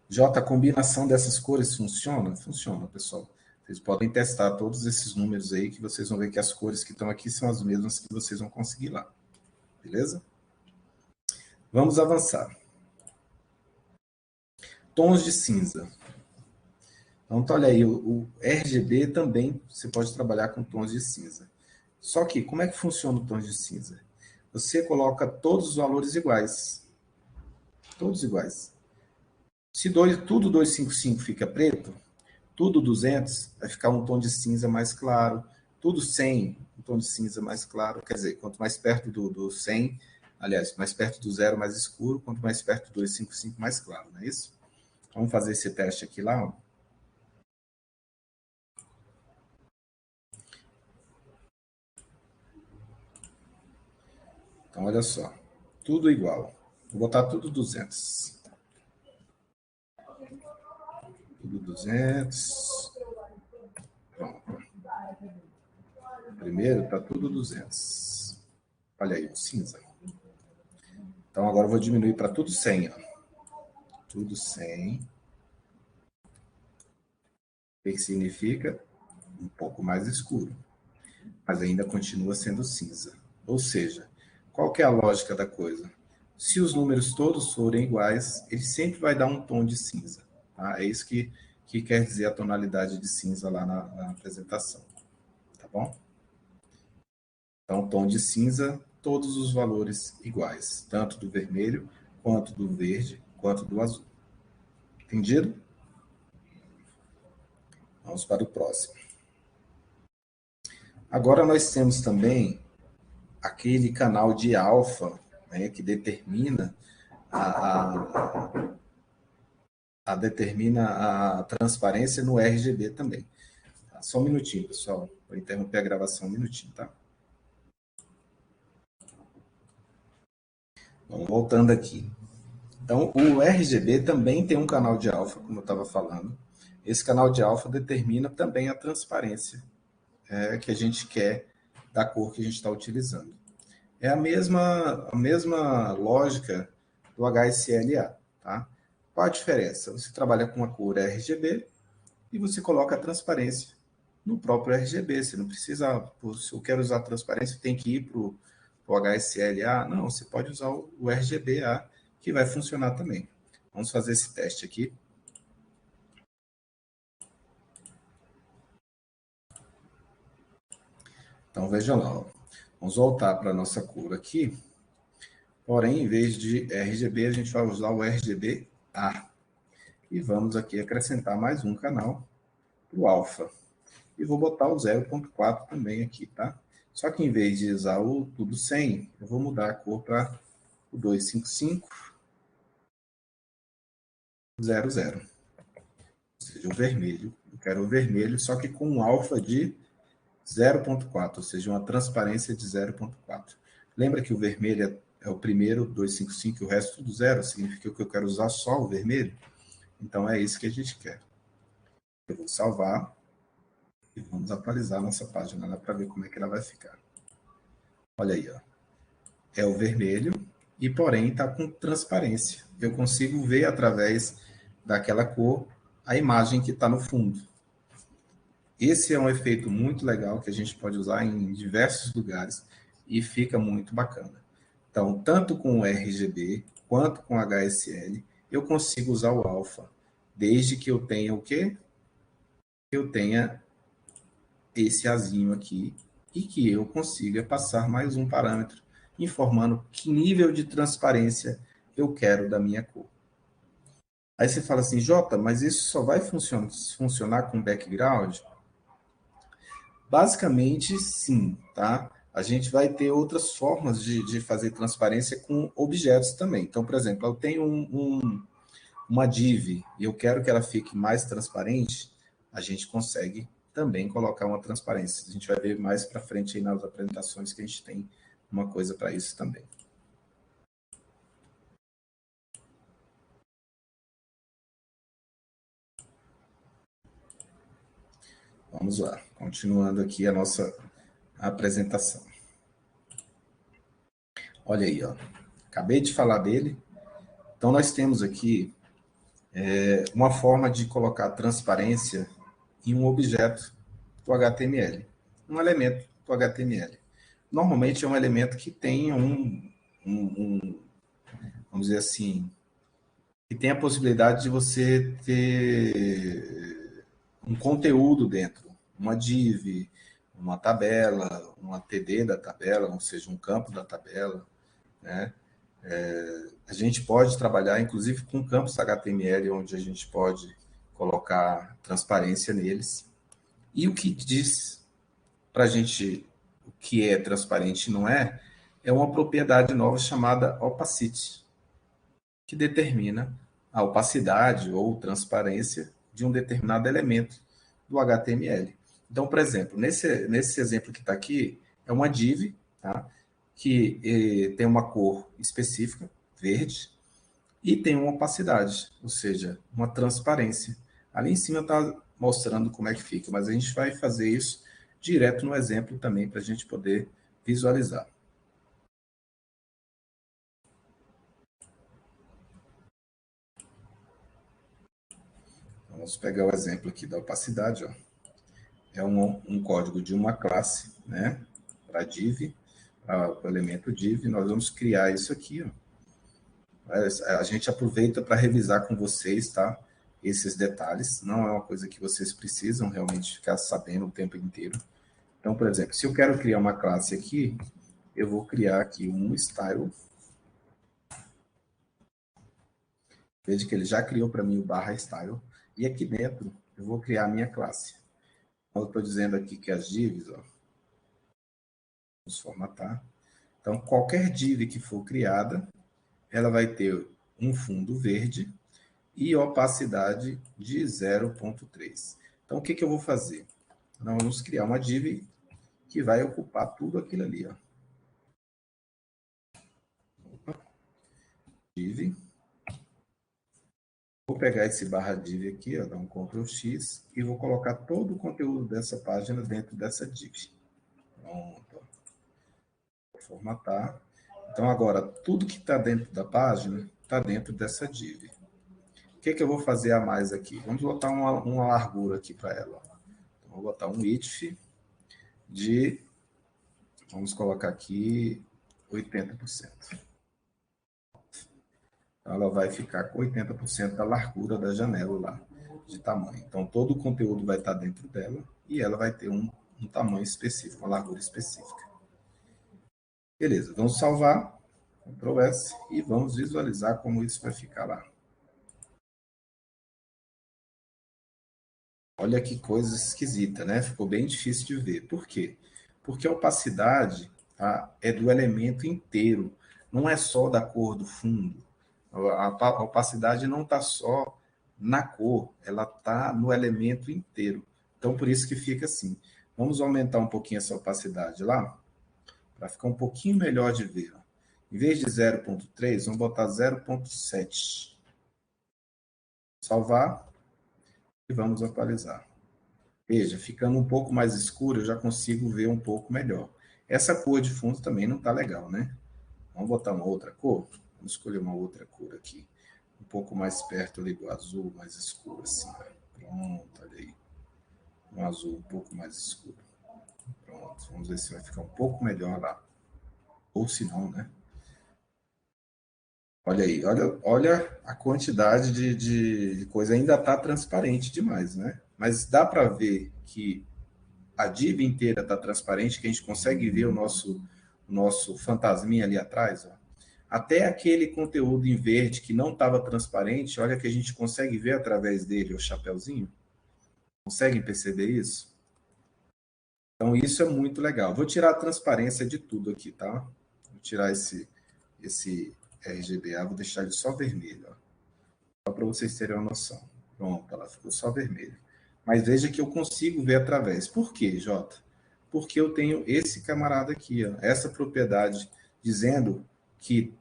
J, a combinação dessas cores funciona? Funciona, pessoal. Vocês podem testar todos esses números aí, que vocês vão ver que as cores que estão aqui são as mesmas que vocês vão conseguir lá. Beleza? Vamos avançar. Tons de cinza. Então, olha aí, o RGB também você pode trabalhar com tons de cinza. Só que, como é que funciona o tons de cinza? Você coloca todos os valores iguais. Todos iguais. Se tudo 255 fica preto, tudo 200 vai ficar um tom de cinza mais claro, tudo 100, um tom de cinza mais claro. Quer dizer, quanto mais perto do 100, aliás, mais perto do zero, mais escuro, quanto mais perto do 255, mais claro, não é isso? Vamos fazer esse teste aqui lá, ó. Então, olha só, tudo igual. Vou botar tudo 200. Tudo 200. Pronto. Primeiro está tudo 200. Olha aí, o cinza. Então, agora eu vou diminuir para tudo 100. Ó. Tudo 100. O que significa? Um pouco mais escuro. Mas ainda continua sendo cinza. Ou seja, qual que é a lógica da coisa? Se os números todos forem iguais, ele sempre vai dar um tom de cinza. Tá? É isso que quer dizer a tonalidade de cinza lá na apresentação. Tá bom? Então, tom de cinza, todos os valores iguais, tanto do vermelho, quanto do verde, quanto do azul. Entendido? Vamos para o próximo. Agora nós temos também aquele canal de alfa, né, que determina determina a transparência no RGB também. Só um minutinho, pessoal. Vou interromper a gravação um minutinho, tá? Vamos voltando aqui. Então, o RGB também tem um canal de alfa, como eu estava falando. Esse canal de alfa determina também a transparência que a gente quer da cor que a gente está utilizando. É a mesma lógica do HSLA, tá? Qual a diferença? Você trabalha com a cor RGB e você coloca a transparência no próprio RGB. Você não precisa, se eu quero usar transparência, tem que ir para o HSLA. Não, você pode usar o RGBA, que vai funcionar também. Vamos fazer esse teste aqui. Então, veja lá. Ó. Vamos voltar para a nossa cor aqui. Porém, em vez de RGB, a gente vai usar o RGBA. E vamos aqui acrescentar mais um canal, o alfa. E vou botar o 0.4 também aqui, tá? Só que em vez de usar o tudo 100, eu vou mudar a cor para o 255, 00. Ou seja, o vermelho. Eu quero o vermelho, só que com um alfa de 0.4, ou seja, uma transparência de 0.4. Lembra que o vermelho é o primeiro 255 e o resto tudo zero? Significa que eu quero usar só o vermelho? Então é isso que a gente quer. Eu vou salvar e vamos atualizar a nossa página lá para ver como é que ela vai ficar. Olha aí, ó. É o vermelho e, porém, está com transparência. Eu consigo ver através daquela cor a imagem que está no fundo. Esse é um efeito muito legal que a gente pode usar em diversos lugares e fica muito bacana. Então, tanto com o RGB quanto com o HSL, eu consigo usar o alfa, desde que eu tenha o quê? Eu tenha esse azinho aqui e que eu consiga passar mais um parâmetro informando que nível de transparência eu quero da minha cor. Aí você fala assim, Jota, mas isso só vai funcionar com background? Basicamente, sim, tá? A gente vai ter outras formas de fazer transparência com objetos também. Então, por exemplo, eu tenho uma div e eu quero que ela fique mais transparente, a gente consegue também colocar uma transparência. A gente vai ver mais para frente aí nas apresentações que a gente tem uma coisa para isso também. Vamos lá, continuando aqui a nossa apresentação. Olha aí, ó. Acabei de falar dele. Então, nós temos aqui uma forma de colocar transparência em um objeto do HTML, um elemento do HTML. Normalmente é um elemento que tem vamos dizer assim, que tem a possibilidade de você ter um conteúdo dentro, uma div, uma tabela, uma TD da tabela, ou seja, um campo da tabela, né? A gente pode trabalhar, inclusive, com campos HTML, onde a gente pode colocar transparência neles. E o que diz para a gente o que é transparente e não é uma propriedade nova chamada opacity, que determina a opacidade ou transparência de um determinado elemento do HTML. Então, por exemplo, nesse exemplo que está aqui, é uma div, tá? Que tem uma cor específica, verde, e tem uma opacidade, ou seja, uma transparência. Ali em cima está mostrando como é que fica, mas a gente vai fazer isso direto no exemplo também para a gente poder visualizar. Vamos pegar o exemplo aqui da opacidade. Ó. É um código de uma classe, né? Para div, para o elemento div. Nós vamos criar isso aqui. Ó. A gente aproveita para revisar com vocês, tá? Esses detalhes. Não é uma coisa que vocês precisam realmente ficar sabendo o tempo inteiro. Então, por exemplo, se eu quero criar uma classe aqui, eu vou criar aqui um style. Veja que ele já criou para mim o barra style. E aqui dentro, eu vou criar a minha classe. Então, eu estou dizendo aqui que as divs, ó, vamos formatar. Então, qualquer div que for criada, ela vai ter um fundo verde e opacidade de 0.3. Então, o que eu vou fazer? Nós vamos criar uma div que vai ocupar tudo aquilo ali. Ó. Div. Vou pegar esse barra div aqui, ó, dar um Ctrl X, e vou colocar todo o conteúdo dessa página dentro dessa div. Pronto. Vou formatar. Então, agora, tudo que está dentro da página está dentro dessa div. O que eu vou fazer a mais aqui? Vamos botar uma largura aqui para ela. Então, vou botar um width de, vamos colocar aqui, 80%. Então, ela vai ficar com 80% da largura da janela lá, de tamanho. Então, todo o conteúdo vai estar dentro dela e ela vai ter um tamanho específico, uma largura específica. Beleza, vamos salvar, Ctrl S, e vamos visualizar como isso vai ficar lá. Olha que coisa esquisita, né? Ficou bem difícil de ver. Por quê? Porque a opacidade, tá, é do elemento inteiro, não é só da cor do fundo. A opacidade não está só na cor, ela está no elemento inteiro. Então, por isso que fica assim. Vamos aumentar um pouquinho essa opacidade lá, para ficar um pouquinho melhor de ver. Em vez de 0.3, vamos botar 0.7. Salvar e vamos atualizar. Veja, ficando um pouco mais escuro, eu já consigo ver um pouco melhor. Essa cor de fundo também não está legal, né? Vamos botar uma outra cor? Vamos escolher uma outra cor aqui. Um pouco mais perto ali do azul, mais escuro assim. Pronto, olha aí. Um azul um pouco mais escuro. Pronto, vamos ver se vai ficar um pouco melhor lá. Ou se não, né? Olha aí, olha a quantidade de coisa. Ainda está transparente demais, né? Mas dá para ver que a div inteira está transparente, que a gente consegue ver o nosso fantasminha ali atrás. Ó. Até aquele conteúdo em verde que não estava transparente, olha que a gente consegue ver através dele o chapeuzinho. Conseguem perceber isso? Então, isso é muito legal. Vou tirar a transparência de tudo aqui, tá? Vou tirar esse RGBA, vou deixar ele só vermelho, ó, só para vocês terem uma noção. Pronto, ela ficou só vermelha. Mas veja que eu consigo ver através. Por quê, Jota? Porque eu tenho esse camarada aqui, ó, essa propriedade, dizendo que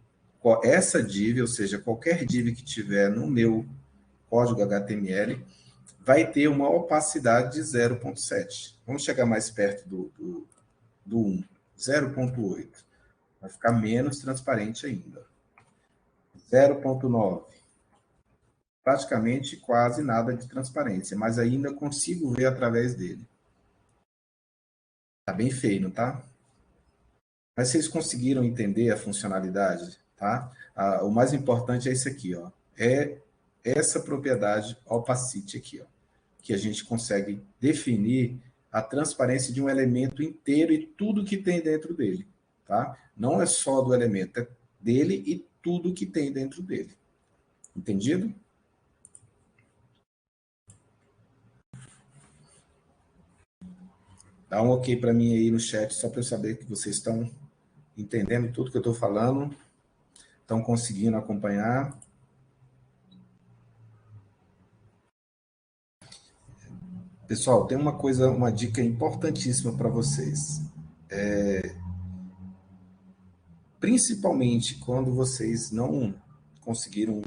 essa div, ou seja, qualquer div que tiver no meu código HTML, vai ter uma opacidade de 0,7. Vamos chegar mais perto do 1, 0,8. Vai ficar menos transparente ainda. 0,9. Praticamente quase nada de transparência, mas ainda consigo ver através dele. Tá bem feio, não tá? Mas vocês conseguiram entender a funcionalidade, tá? O mais importante é isso aqui, ó. É essa propriedade opacity aqui, ó, que a gente consegue definir a transparência de um elemento inteiro e tudo que tem dentro dele, tá? Não é só do elemento, é dele e tudo que tem dentro dele. Entendido? Dá um ok para mim aí no chat, só para eu saber que vocês estão entendendo tudo que eu estou falando, estão conseguindo acompanhar. Pessoal, tem uma coisa, uma dica importantíssima para vocês. Principalmente quando vocês não conseguiram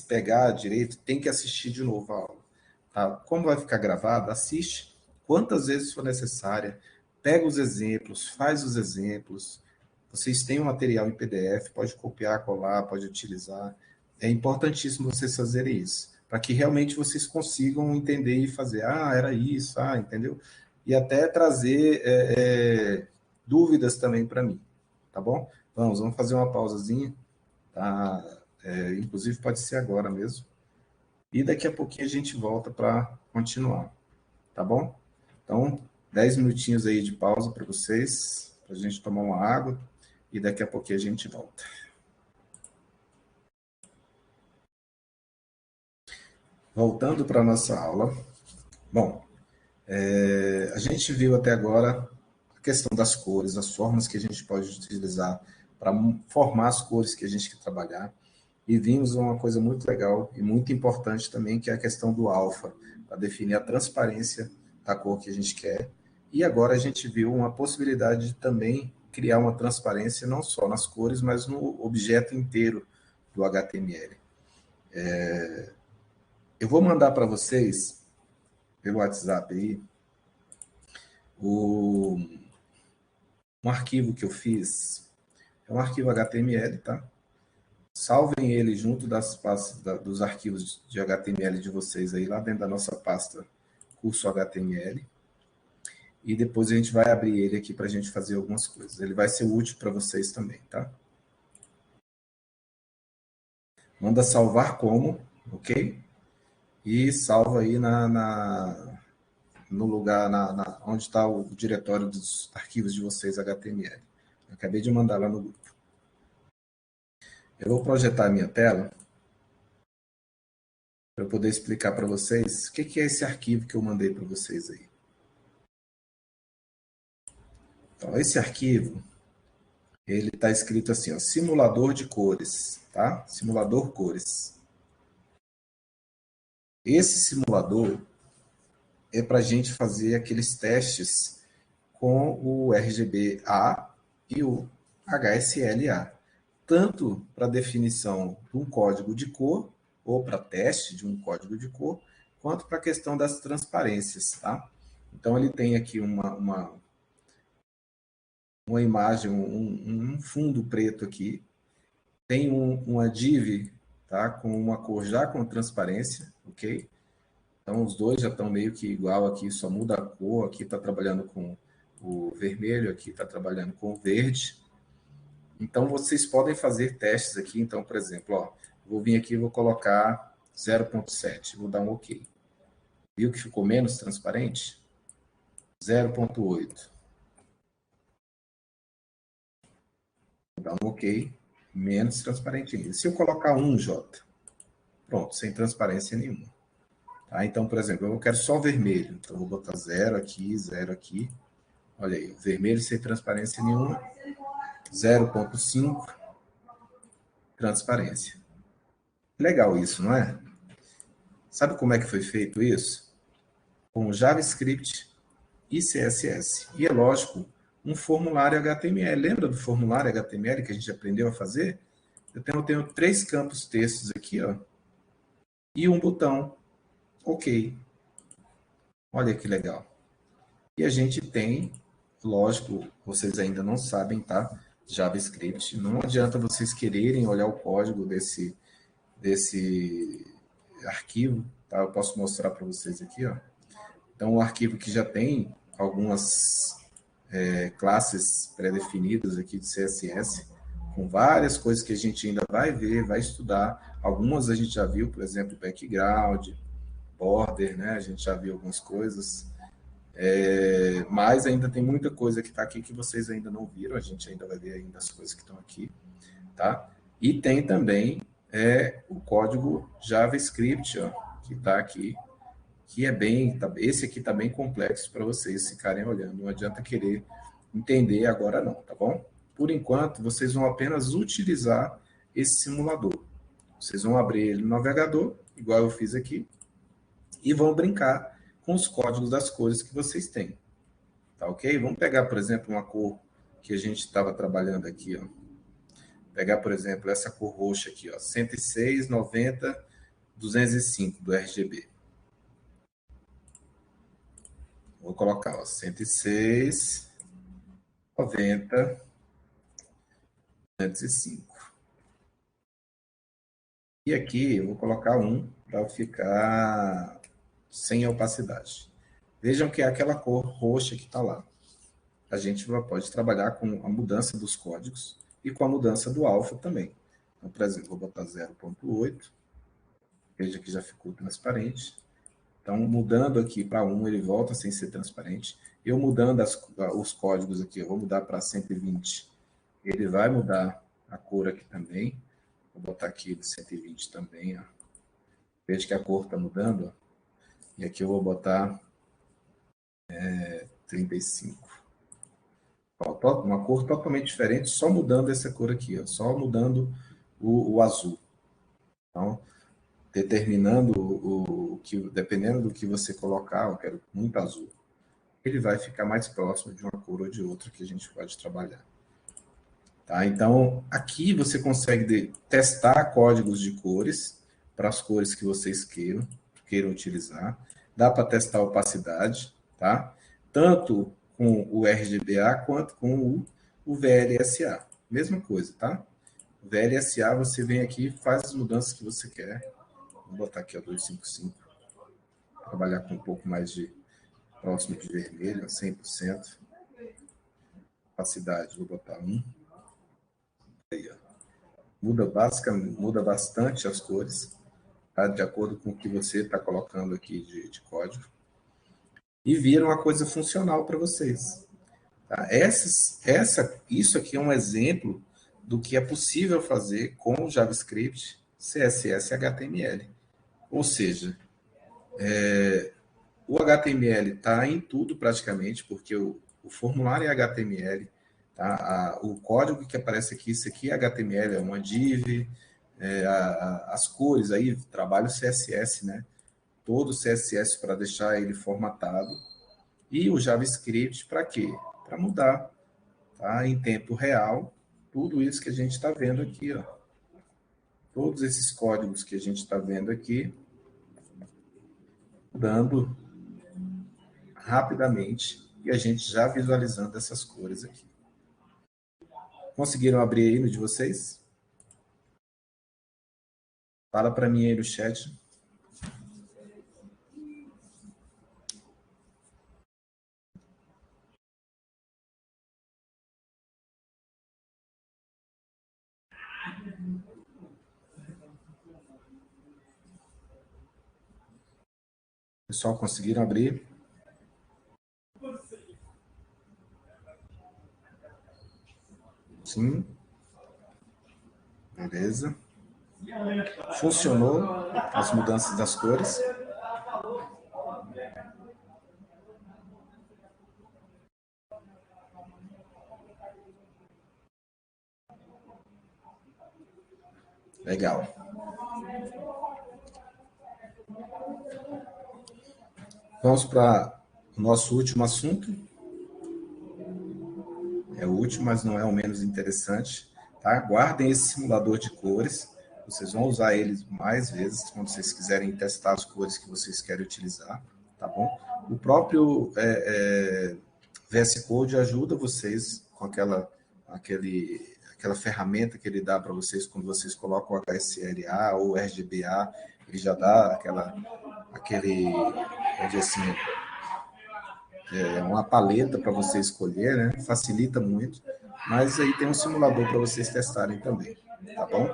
pegar direito, tem que assistir de novo a aula. Tá? Como vai ficar gravado, assiste quantas vezes for necessária, pega os exemplos, faz os exemplos. Vocês têm o material em PDF, pode copiar, colar, pode utilizar. É importantíssimo vocês fazerem isso, para que realmente vocês consigam entender e fazer, era isso, entendeu? E até trazer dúvidas também para mim, tá bom? Vamos fazer uma pausazinha, tá? Inclusive pode ser agora mesmo. E daqui a pouquinho a gente volta para continuar, tá bom? Então, 10 minutinhos aí de pausa para vocês, para a gente tomar uma água, e daqui a pouquinho a gente volta. Voltando para a nossa aula. Bom, a gente viu até agora a questão das cores, as formas que a gente pode utilizar para formar as cores que a gente quer trabalhar. E vimos uma coisa muito legal e muito importante também, que é a questão do alfa, para definir a transparência da cor que a gente quer. E agora a gente viu uma possibilidade de também criar uma transparência não só nas cores, mas no objeto inteiro do HTML. Eu vou mandar para vocês, pelo WhatsApp aí, um arquivo que eu fiz. É um arquivo HTML, tá? Salvem ele junto das pastas, dos arquivos de HTML de vocês aí, lá dentro da nossa pasta curso HTML. E depois a gente vai abrir ele aqui para a gente fazer algumas coisas. Ele vai ser útil para vocês também, tá? Manda salvar como, ok? E salva aí no lugar, onde está o diretório dos arquivos de vocês HTML. Eu acabei de mandar lá no grupo. Eu vou projetar a minha tela para eu poder explicar para vocês o que é esse arquivo que eu mandei para vocês aí. Então, esse arquivo, ele está escrito assim, ó, simulador de cores, tá? Simulador cores. Esse simulador é para a gente fazer aqueles testes com o RGBA e o HSLA, tanto para definição de um código de cor, ou para teste de um código de cor, quanto para a questão das transparências, tá? Então, ele tem aqui uma imagem, um fundo preto aqui, tem uma div, tá, com uma cor já com transparência, ok? Então, os dois já estão meio que igual aqui, só muda a cor. Aqui está trabalhando com o vermelho, aqui está trabalhando com o verde. Então, vocês podem fazer testes aqui. Então, por exemplo, ó, vou vir aqui e vou colocar 0,7, vou dar um OK. Viu que ficou menos transparente? 0,8. Vou dar um OK, menos transparente ainda. Se eu colocar 1J, pronto, sem transparência nenhuma. Tá? Então, por exemplo, eu quero só vermelho. Então, eu vou botar 0 aqui, 0 aqui. Olha aí, vermelho sem transparência nenhuma. 0,5, transparência. Legal isso, não é? Sabe como é que foi feito isso? Com JavaScript e CSS. E é lógico, um formulário HTML. Lembra do formulário HTML que a gente aprendeu a fazer? Eu tenho 3 campos textos aqui, ó, e um botão. OK. Olha que legal. E a gente tem, lógico, vocês ainda não sabem, tá? JavaScript. Não adianta vocês quererem olhar o código desse arquivo, tá? Eu posso mostrar para vocês aqui, ó. Então, o arquivo que já tem algumas classes pré-definidas aqui de CSS, com várias coisas que a gente ainda vai ver, vai estudar. Algumas a gente já viu, por exemplo, background, border, né? A gente já viu algumas coisas. Mas ainda tem muita coisa que está aqui que vocês ainda não viram, a gente ainda vai ver ainda as coisas que estão aqui, tá? E tem também o código JavaScript, ó, que está aqui, que é esse aqui está bem complexo para vocês ficarem olhando, não adianta querer entender agora não, tá bom? Por enquanto, vocês vão apenas utilizar esse simulador. Vocês vão abrir ele no navegador, igual eu fiz aqui, e vão brincar com os códigos das cores que vocês têm. Tá ok? Vamos pegar, por exemplo, uma cor que a gente estava trabalhando aqui, ó. Pegar, por exemplo, essa cor roxa aqui, ó, 106, 90, 205 do RGB. Vou colocar, ó, 106, 90, 205. E aqui eu vou colocar um para ficar sem opacidade. Vejam que é aquela cor roxa que está lá. A gente pode trabalhar com a mudança dos códigos e com a mudança do alfa também. Então, por exemplo, vou botar 0,8. Veja que já ficou transparente. Então, mudando aqui para 1, ele volta sem ser transparente. Eu mudando os códigos aqui, eu vou mudar para 120. Ele vai mudar a cor aqui também. Vou botar aqui de 120 também. Ó. Veja que a cor está mudando. Ó. E aqui eu vou botar 35. Ó, uma cor totalmente diferente, só mudando essa cor aqui. Ó, só mudando o azul. Então, determinando dependendo do que você colocar, eu quero muito azul, ele vai ficar mais próximo de uma cor ou de outra que a gente pode trabalhar. Tá? Então, aqui você consegue testar códigos de cores para as cores que vocês queiram utilizar. Dá para testar a opacidade, tá? Tanto com o RGBA quanto com o VLSA. Mesma coisa, tá? O VLSA, você vem aqui e faz as mudanças que você quer. Vou botar aqui a 255. Trabalhar com um pouco mais de próximo de vermelho, 100%. Opacidade, vou botar 1. Aí, ó. Muda bastante as cores, tá? De acordo com o que você está colocando aqui de código. E vira uma coisa funcional para vocês. Tá? Isso aqui é um exemplo do que é possível fazer com JavaScript, CSS e HTML. Ou seja, o HTML está em tudo praticamente, porque o formulário é HTML, tá? O código que aparece aqui, isso aqui é HTML, é uma div, as cores aí, trabalho CSS, né? Todo o CSS para deixar ele formatado. E o JavaScript para quê? Para mudar, tá? Em tempo real, tudo isso que a gente está vendo aqui, ó. Todos esses códigos que a gente está vendo aqui, mudando rapidamente e a gente já visualizando essas cores aqui. Conseguiram abrir aí no de vocês? Fala para mim aí no chat. Pessoal, conseguiram abrir? Sim. Beleza. Funcionou as mudanças das cores. Legal. Vamos para o nosso último assunto. É o último, mas não é o menos interessante. Tá? Guardem esse simulador de cores. Vocês vão usar ele mais vezes quando vocês quiserem testar as cores que vocês querem utilizar. Tá bom? O próprio VS Code ajuda vocês com aquela ferramenta que ele dá para vocês quando vocês colocam o HSLA ou RGBA. Ele já dá vamos dizer assim, uma paleta para você escolher, né? Facilita muito, mas aí tem um simulador para vocês testarem também, tá bom?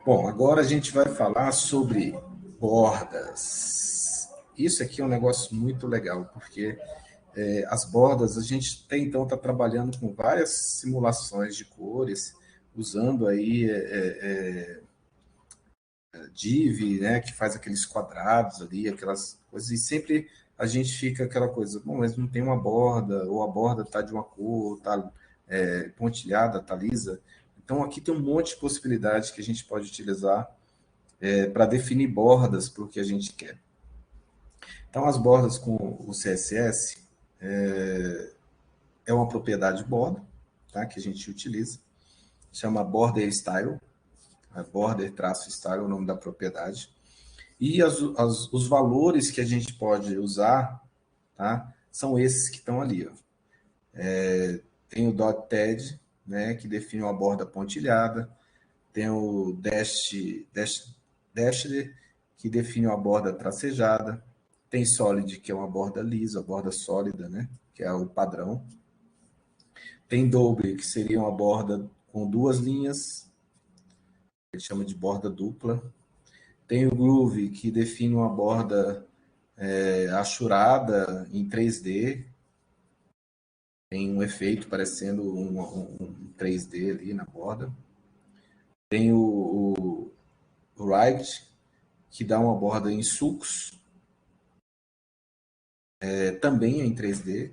Bom, agora a gente vai falar sobre bordas. Isso aqui é um negócio muito legal, porque as bordas, a gente até então está trabalhando com várias simulações de cores, usando aí div, né, que faz aqueles quadrados ali, aquelas coisas, e sempre a gente fica aquela coisa, bom, mas não tem uma borda, ou a borda está de uma cor, está pontilhada, está lisa. Então, aqui tem um monte de possibilidades que a gente pode utilizar para definir bordas para o que a gente quer. Então, as bordas com o CSS é uma propriedade borda, tá, que a gente utiliza, chama border style, border-style é o nome da propriedade. E os valores que a gente pode usar, tá, são esses que estão ali. Ó. Tem o .ted, né, que define uma borda pontilhada. Tem o dashed, que define uma borda tracejada. Tem solid, que é uma borda lisa, borda sólida, né, que é o padrão. Tem double, que seria uma borda com duas linhas, ele chama de borda dupla. Tem o groove, que define uma borda achurada em 3D. Tem um efeito parecendo um 3D ali na borda. Tem o Ride, que dá uma borda em sulcos, também é em 3D.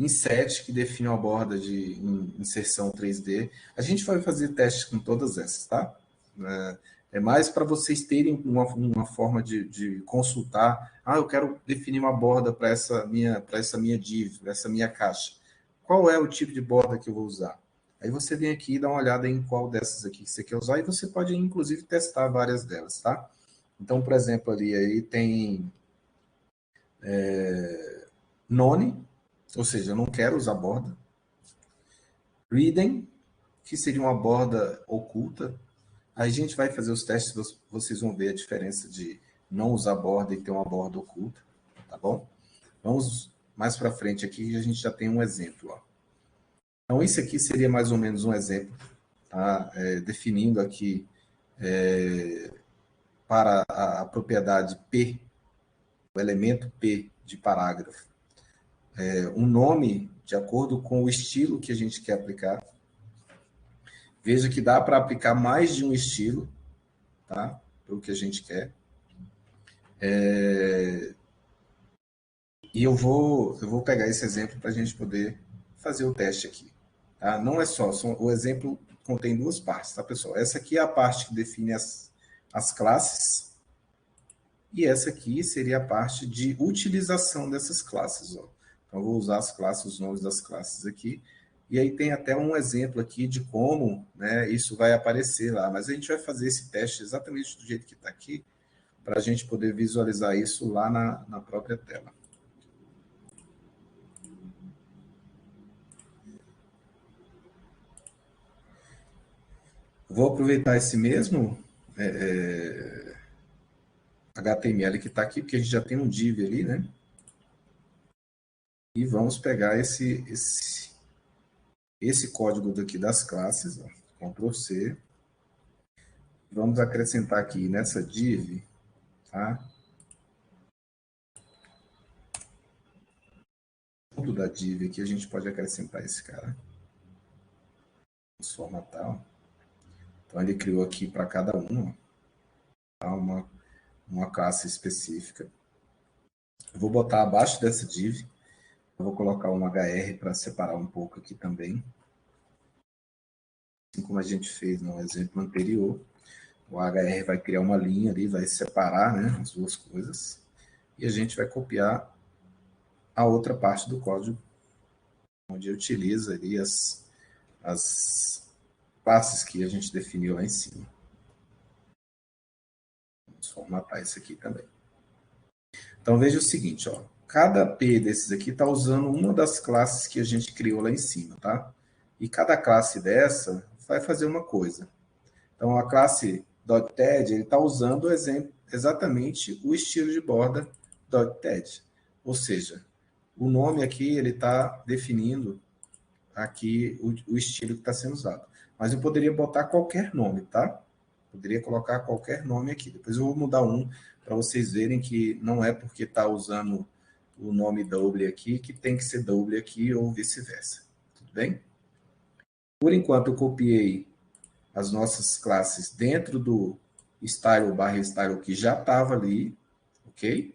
Inset, que define uma borda de inserção 3D. A gente vai fazer testes com todas essas, tá? É mais para vocês terem uma forma de consultar. Ah, eu quero definir uma borda para essa minha div, para essa minha caixa. Qual é o tipo de borda que eu vou usar? Aí você vem aqui e dá uma olhada em qual dessas aqui que você quer usar e você pode, inclusive, testar várias delas, tá? Então, por exemplo, ali aí tem None, ou seja, eu não quero usar borda. Reading, que seria uma borda oculta. Aí a gente vai fazer os testes, vocês vão ver a diferença de não usar borda e ter uma borda oculta, tá bom? Vamos mais para frente aqui, a gente já tem um exemplo. Ó. Então, esse aqui seria mais ou menos um exemplo, tá? Definindo aqui para a propriedade P, o elemento P de parágrafo, um nome de acordo com o estilo que a gente quer aplicar. Veja que dá para aplicar mais de um estilo, tá? Para o que a gente quer. E eu vou pegar esse exemplo para a gente poder fazer o teste aqui. Tá? Não é só, o exemplo contém duas partes, tá, pessoal? Essa aqui é a parte que define as classes, e essa aqui seria a parte de utilização dessas classes. Ó. Então, eu vou usar as classes, os nomes das classes aqui, e aí tem até um exemplo aqui de como, né, isso vai aparecer lá, mas a gente vai fazer esse teste exatamente do jeito que está aqui, para a gente poder visualizar isso lá na própria tela. Vou aproveitar esse mesmo HTML que está aqui, porque a gente já tem um div ali, né? E vamos pegar esse código daqui das classes, ó, Ctrl+C. Vamos acrescentar aqui nessa div tá? Tudo da div aqui a gente pode acrescentar esse cara. Vamos formatar, ó. Então ele criou aqui para cada um, tá? Uma classe específica. Eu vou botar abaixo dessa div, eu vou colocar um HR para separar um pouco aqui também. Assim como a gente fez no exemplo anterior, o HR vai criar uma linha ali, vai separar, né, as duas coisas, e a gente vai copiar a outra parte do código, onde utiliza ali as classes que a gente definiu lá em cima. Vamos formatar isso aqui também. Então, veja o seguinte, ó, cada P desses aqui está usando uma das classes que a gente criou lá em cima, tá? E cada classe dessa vai fazer uma coisa. Então, a classe .TED, ele está usando exatamente o estilo de borda .TED. Ou seja, o nome aqui, ele está definindo aqui o estilo que está sendo usado. Mas eu poderia botar qualquer nome, tá? Poderia colocar qualquer nome aqui. Depois eu vou mudar um para vocês verem que não é porque está usando o nome double aqui que tem que ser double aqui ou vice-versa. Tudo bem? Por enquanto, eu copiei as nossas classes dentro do style/style que já estava ali, ok?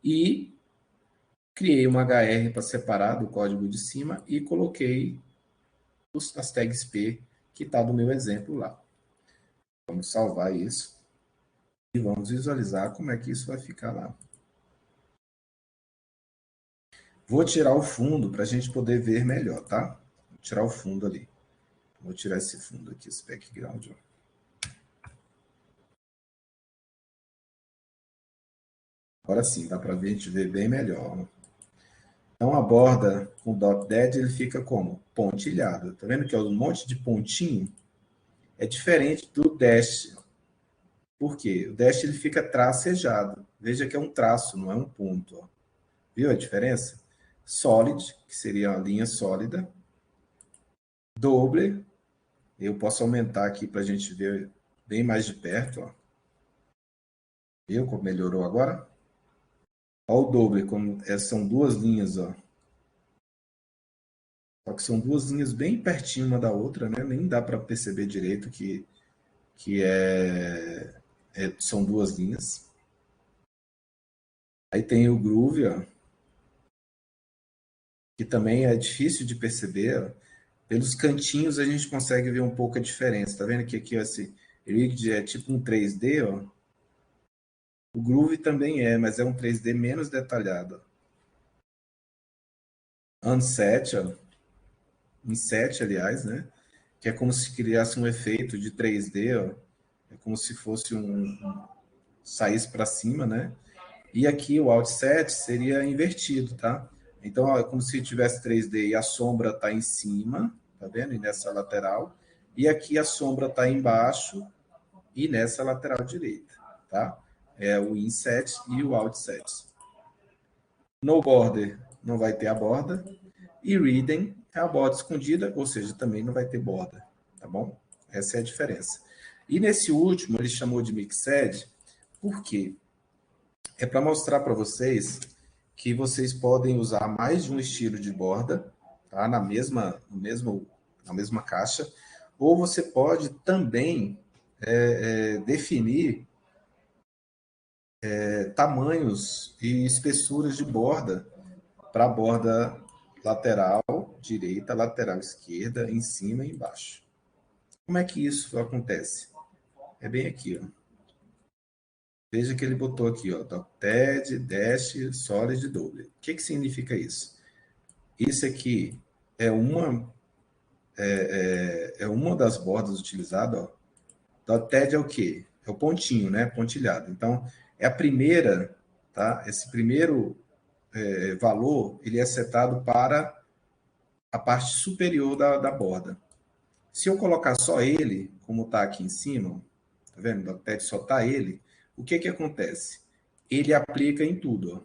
E criei uma HR para separar do código de cima e coloquei as tags P que está do meu exemplo lá. Vamos salvar isso e vamos visualizar como é que isso vai ficar lá. Vou tirar o fundo para a gente poder ver melhor, tá? Vou tirar o fundo ali. Vou tirar esse fundo aqui, esse background. Agora sim, dá para a gente ver bem melhor. Então, a borda com .dead, ele fica como? Pontilhado. Tá vendo que é um monte de pontinho? É diferente do dash. Por quê? O dash ele fica tracejado. Veja que é um traço, não é um ponto. Ó. Viu a diferença? Solid, que seria uma linha sólida. Double. Eu posso aumentar aqui para a gente ver bem mais de perto. Ó. Viu como melhorou agora? Olha o double, como são duas linhas, ó. Só que são duas linhas bem pertinho uma da outra, né? Nem dá para perceber direito que são duas linhas. Aí tem o groove, ó, que também é difícil de perceber. Ó. Pelos cantinhos a gente consegue ver um pouco a diferença. Tá vendo que aqui ó, esse rigged é tipo um 3D, ó. O groove também é, mas é um 3D menos detalhado. Unset, ó. Inset, aliás, né? Que é como se criasse um efeito de 3D, ó. É como se fosse saísse para cima, né? E aqui o outset seria invertido, tá? Então, ó, é como se tivesse 3D e a sombra está em cima, tá vendo? E nessa lateral. E aqui a sombra está embaixo e nessa lateral direita, tá? É o inset e o outset. No border não vai ter a borda. E reading é a borda escondida, ou seja, também não vai ter borda, tá bom? Essa é a diferença. E nesse último, ele chamou de mixed, por quê? É para mostrar para vocês que vocês podem usar mais de um estilo de borda, tá? Na mesma caixa, ou você pode também definir tamanhos e espessuras de borda para a borda lateral direita, lateral esquerda, em cima e embaixo. Como é que isso acontece? É bem aqui, ó. Veja que ele botou aqui, ó, TED, Dash, Solid, Double. O que significa isso? Isso aqui é uma das bordas utilizadas. Ó. TED é o quê? É o pontinho, né? Pontilhado. Então, é a primeira, tá? Esse primeiro valor, ele é setado para a parte superior da borda. Se eu colocar só ele, como está aqui em cima, tá vendo? O TED só está ele, o que acontece? Ele aplica em tudo, ó,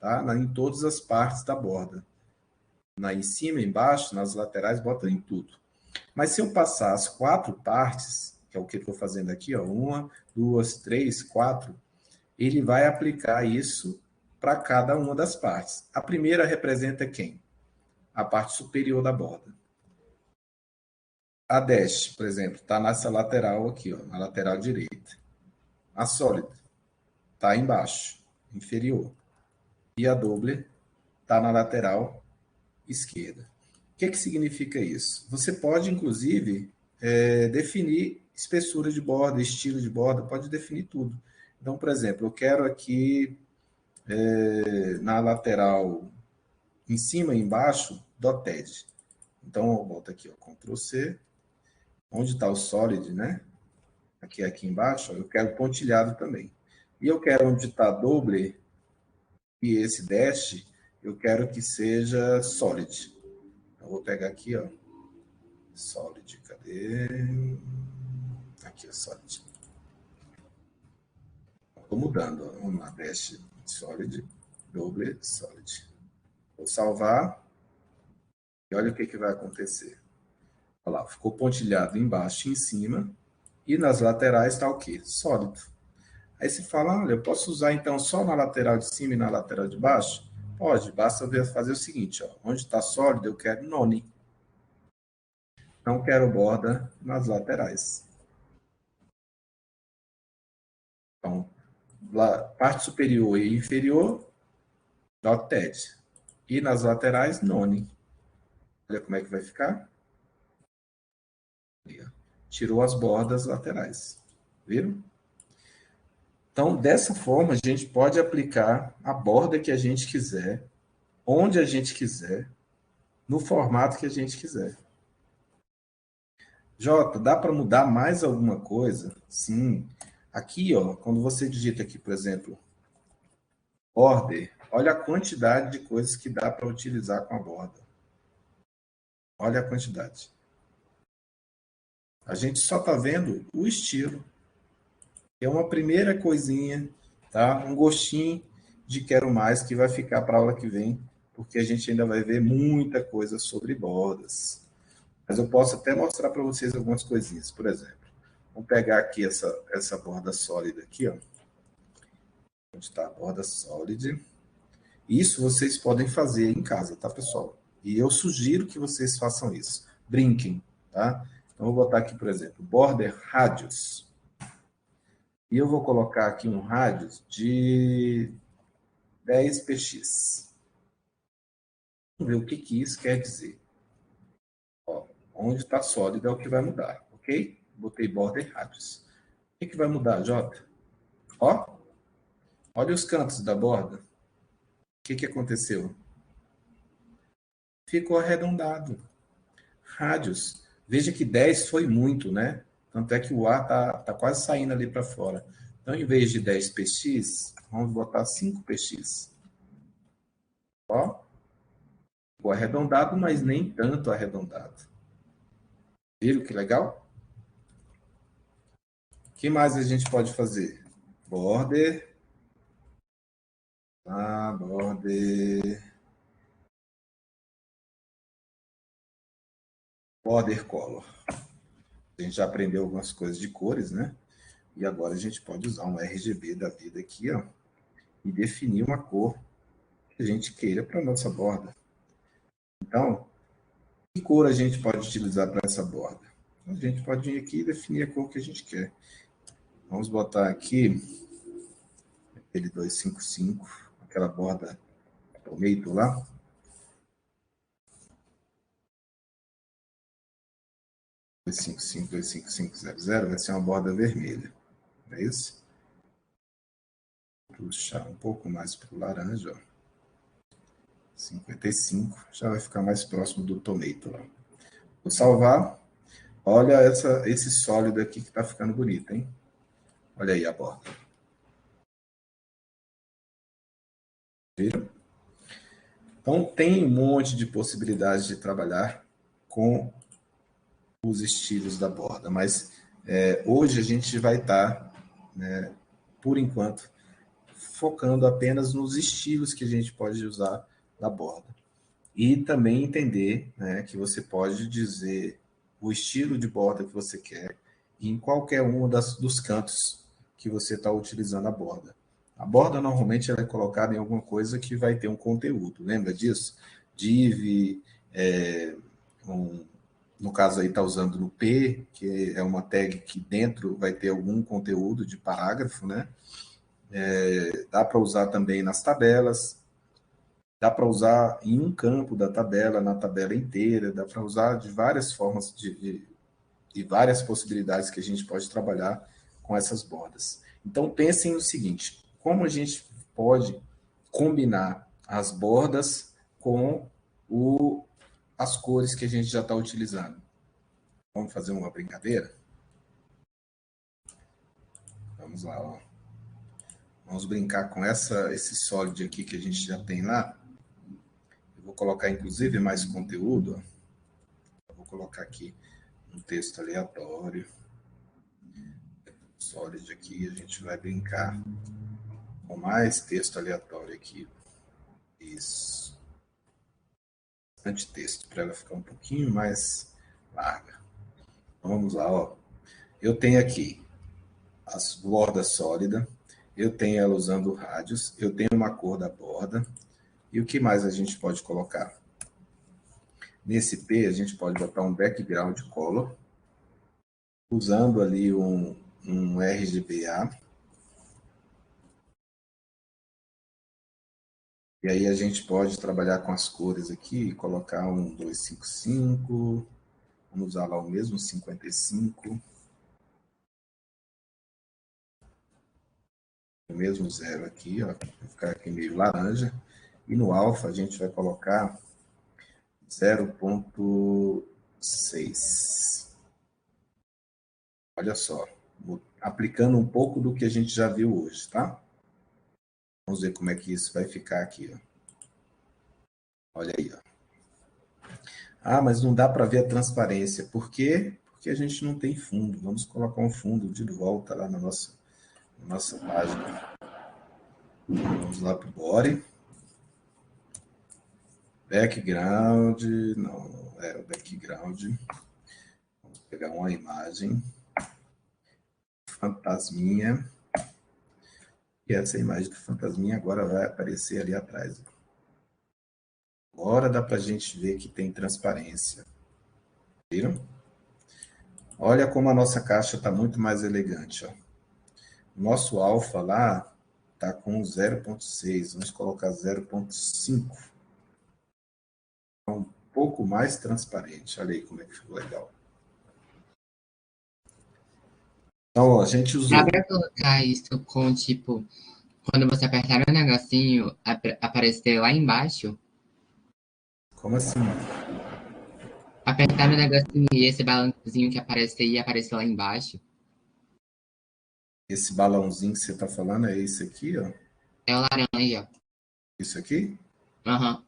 tá? Em todas as partes da borda. Em cima, embaixo, nas laterais, bota em tudo. Mas se eu passar as 4 partes, que é o que eu estou fazendo aqui, ó, 1, 2, 3, 4, ele vai aplicar isso para cada uma das partes. A primeira representa quem? A parte superior da borda. A dash, por exemplo, está nessa lateral aqui, ó, na lateral direita. A sólida está embaixo, inferior. E a doble está na lateral esquerda. O que significa isso? Você pode, inclusive, definir espessura de borda, estilo de borda, pode definir tudo. Então, por exemplo, eu quero aqui na lateral, em cima e embaixo, dotted. Então, eu boto aqui, ó, Ctrl C, onde está o solid, né? Aqui embaixo, ó, eu quero pontilhado também. E eu quero onde está doble e esse dash, eu quero que seja solid. Eu vou pegar aqui, ó, solid, cadê? Aqui, ó, solid. Estou mudando, ó, vamos lá, dash, solid, doble, solid. Vou salvar e olha o que vai acontecer. Olha lá, ficou pontilhado embaixo e em cima e nas laterais está o quê? Sólido. Aí você fala, olha, eu posso usar então só na lateral de cima e na lateral de baixo? Pode, basta fazer o seguinte, ó, onde está sólido eu quero none. Não quero borda nas laterais. Então, parte superior e inferior, dotted. E nas laterais, none. Olha como é que vai ficar. Tirou as bordas laterais. Viram? Então, dessa forma, a gente pode aplicar a borda que a gente quiser, onde a gente quiser, no formato que a gente quiser. Jota, dá para mudar mais alguma coisa? Sim. Aqui, ó, quando você digita aqui, por exemplo, border, olha a quantidade de coisas que dá para utilizar com a borda. Olha a quantidade. A gente só está vendo o estilo. É uma primeira coisinha, tá? Um gostinho de quero mais que vai ficar para a aula que vem, porque a gente ainda vai ver muita coisa sobre bordas. Mas eu posso até mostrar para vocês algumas coisinhas. Por exemplo, vamos pegar aqui essa borda sólida aqui, ó. Onde está a borda sólida. Isso vocês podem fazer em casa, tá, pessoal? E eu sugiro que vocês façam isso. Brinquem, tá? Então, vou botar aqui, por exemplo, border radius. E eu vou colocar aqui um radius de 10 px. Vamos ver o que isso quer dizer. Ó, onde está sólido é o que vai mudar, ok? Botei border radius. O que vai mudar, Jota? Ó, olha os cantos da borda. O que aconteceu? Ficou arredondado. Radius. Veja que 10 foi muito, né? Tanto é que o A tá quase saindo ali para fora. Então, em vez de 10 px, vamos botar 5 px. Ó, ficou arredondado, mas nem tanto arredondado. Viram que legal? O que mais a gente pode fazer? Border. Border. Border color. A gente já aprendeu algumas coisas de cores, né? E agora a gente pode usar um RGB da vida aqui, ó, e definir uma cor que a gente queira para a nossa borda. Então, que cor a gente pode utilizar para essa borda? A gente pode vir aqui e definir a cor que a gente quer. Vamos botar aqui aquele 255, aquela borda tomato lá. Dois cinco cinco, 25500 vai ser uma borda vermelha. Não é isso? Puxar um pouco mais para o laranja, ó. 55, já vai ficar mais próximo do tomato lá. Vou salvar. Olha esse sólido aqui que está ficando bonito, hein? Olha aí a borda. Viram? Então, tem um monte de possibilidades de trabalhar com os estilos da borda, mas hoje a gente vai estar, né, por enquanto, focando apenas nos estilos que a gente pode usar da borda. E também entender, né, que você pode dizer o estilo de borda que você quer em qualquer um dos cantos que você está utilizando a borda. A borda normalmente ela é colocada em alguma coisa que vai ter um conteúdo. Lembra disso? Div, é, um, no caso aí está usando no P, que é uma tag que dentro vai ter algum conteúdo de parágrafo, né? Dá para usar também nas tabelas, dá para usar em um campo da tabela, na tabela inteira, dá para usar de várias formas e várias possibilidades que a gente pode trabalhar com essas bordas. Então, pensem no seguinte, como a gente pode combinar as bordas com as cores que a gente já está utilizando. Vamos fazer uma brincadeira? Vamos lá, ó. Vamos brincar com esse solid aqui que a gente já tem lá. Eu vou colocar, inclusive, mais conteúdo. Eu vou colocar aqui um texto aleatório. Solid aqui, a gente vai brincar com mais texto aleatório aqui. Isso. Bastante texto, para ela ficar um pouquinho mais larga. Vamos lá, ó. Eu tenho aqui as bordas sólidas, eu tenho ela usando rádios, eu tenho uma cor da borda, e o que mais a gente pode colocar? Nesse P, a gente pode botar um background color, usando ali um RGBA. E aí a gente pode trabalhar com as cores aqui, colocar um 255, vamos usar lá o mesmo 55, o mesmo zero aqui, ó, vai ficar aqui meio laranja. E no alfa a gente vai colocar 0,6. Olha só, aplicando um pouco do que a gente já viu hoje, tá? Vamos ver como é que isso vai ficar aqui, ó. Olha aí, ó. Ah, mas não dá para ver a transparência. Por quê? Porque a gente não tem fundo. Vamos colocar um fundo de volta lá na nossa página. Vamos lá para o body. Background, não, era o background. Vamos pegar uma imagem. Fantasminha. E essa imagem do fantasminha agora vai aparecer ali atrás. Agora dá para a gente ver que tem transparência. Viram? Olha como a nossa caixa está muito mais elegante. Ó. Nosso alfa lá está com 0,6. Vamos colocar 0,5. Um pouco mais transparente. Olha aí como é que ficou legal. Então, ó, a gente usou. Dá pra colocar isso com, tipo, quando você apertar o negocinho, aparecer lá embaixo? Como assim? Apertar o negocinho e esse balãozinho que aparecer e aparecer lá embaixo? Esse balãozinho que você está falando é esse aqui, ó. É o laranja. Isso aqui? Aham.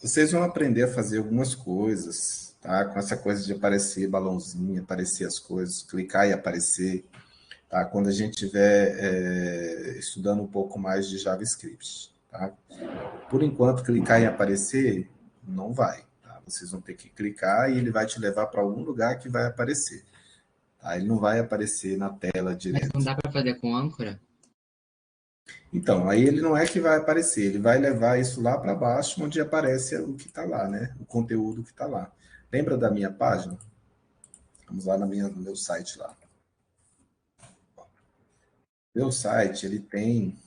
Vocês vão aprender a fazer algumas coisas, tá? Com essa coisa de aparecer balãozinho, aparecer as coisas, clicar e aparecer, tá? Quando a gente estiver estudando um pouco mais de JavaScript, tá? Por enquanto, clicar e aparecer não vai, tá? Vocês vão ter que clicar e ele vai te levar para algum lugar que vai aparecer, tá? Ele não vai aparecer na tela Mas não direto. dá pra fazer com âncora? Então, aí ele não é que vai aparecer, ele vai levar isso lá para baixo, onde aparece o que está lá, né? O conteúdo que está lá. Lembra da minha página? Vamos lá no meu site lá. Meu site, ele tem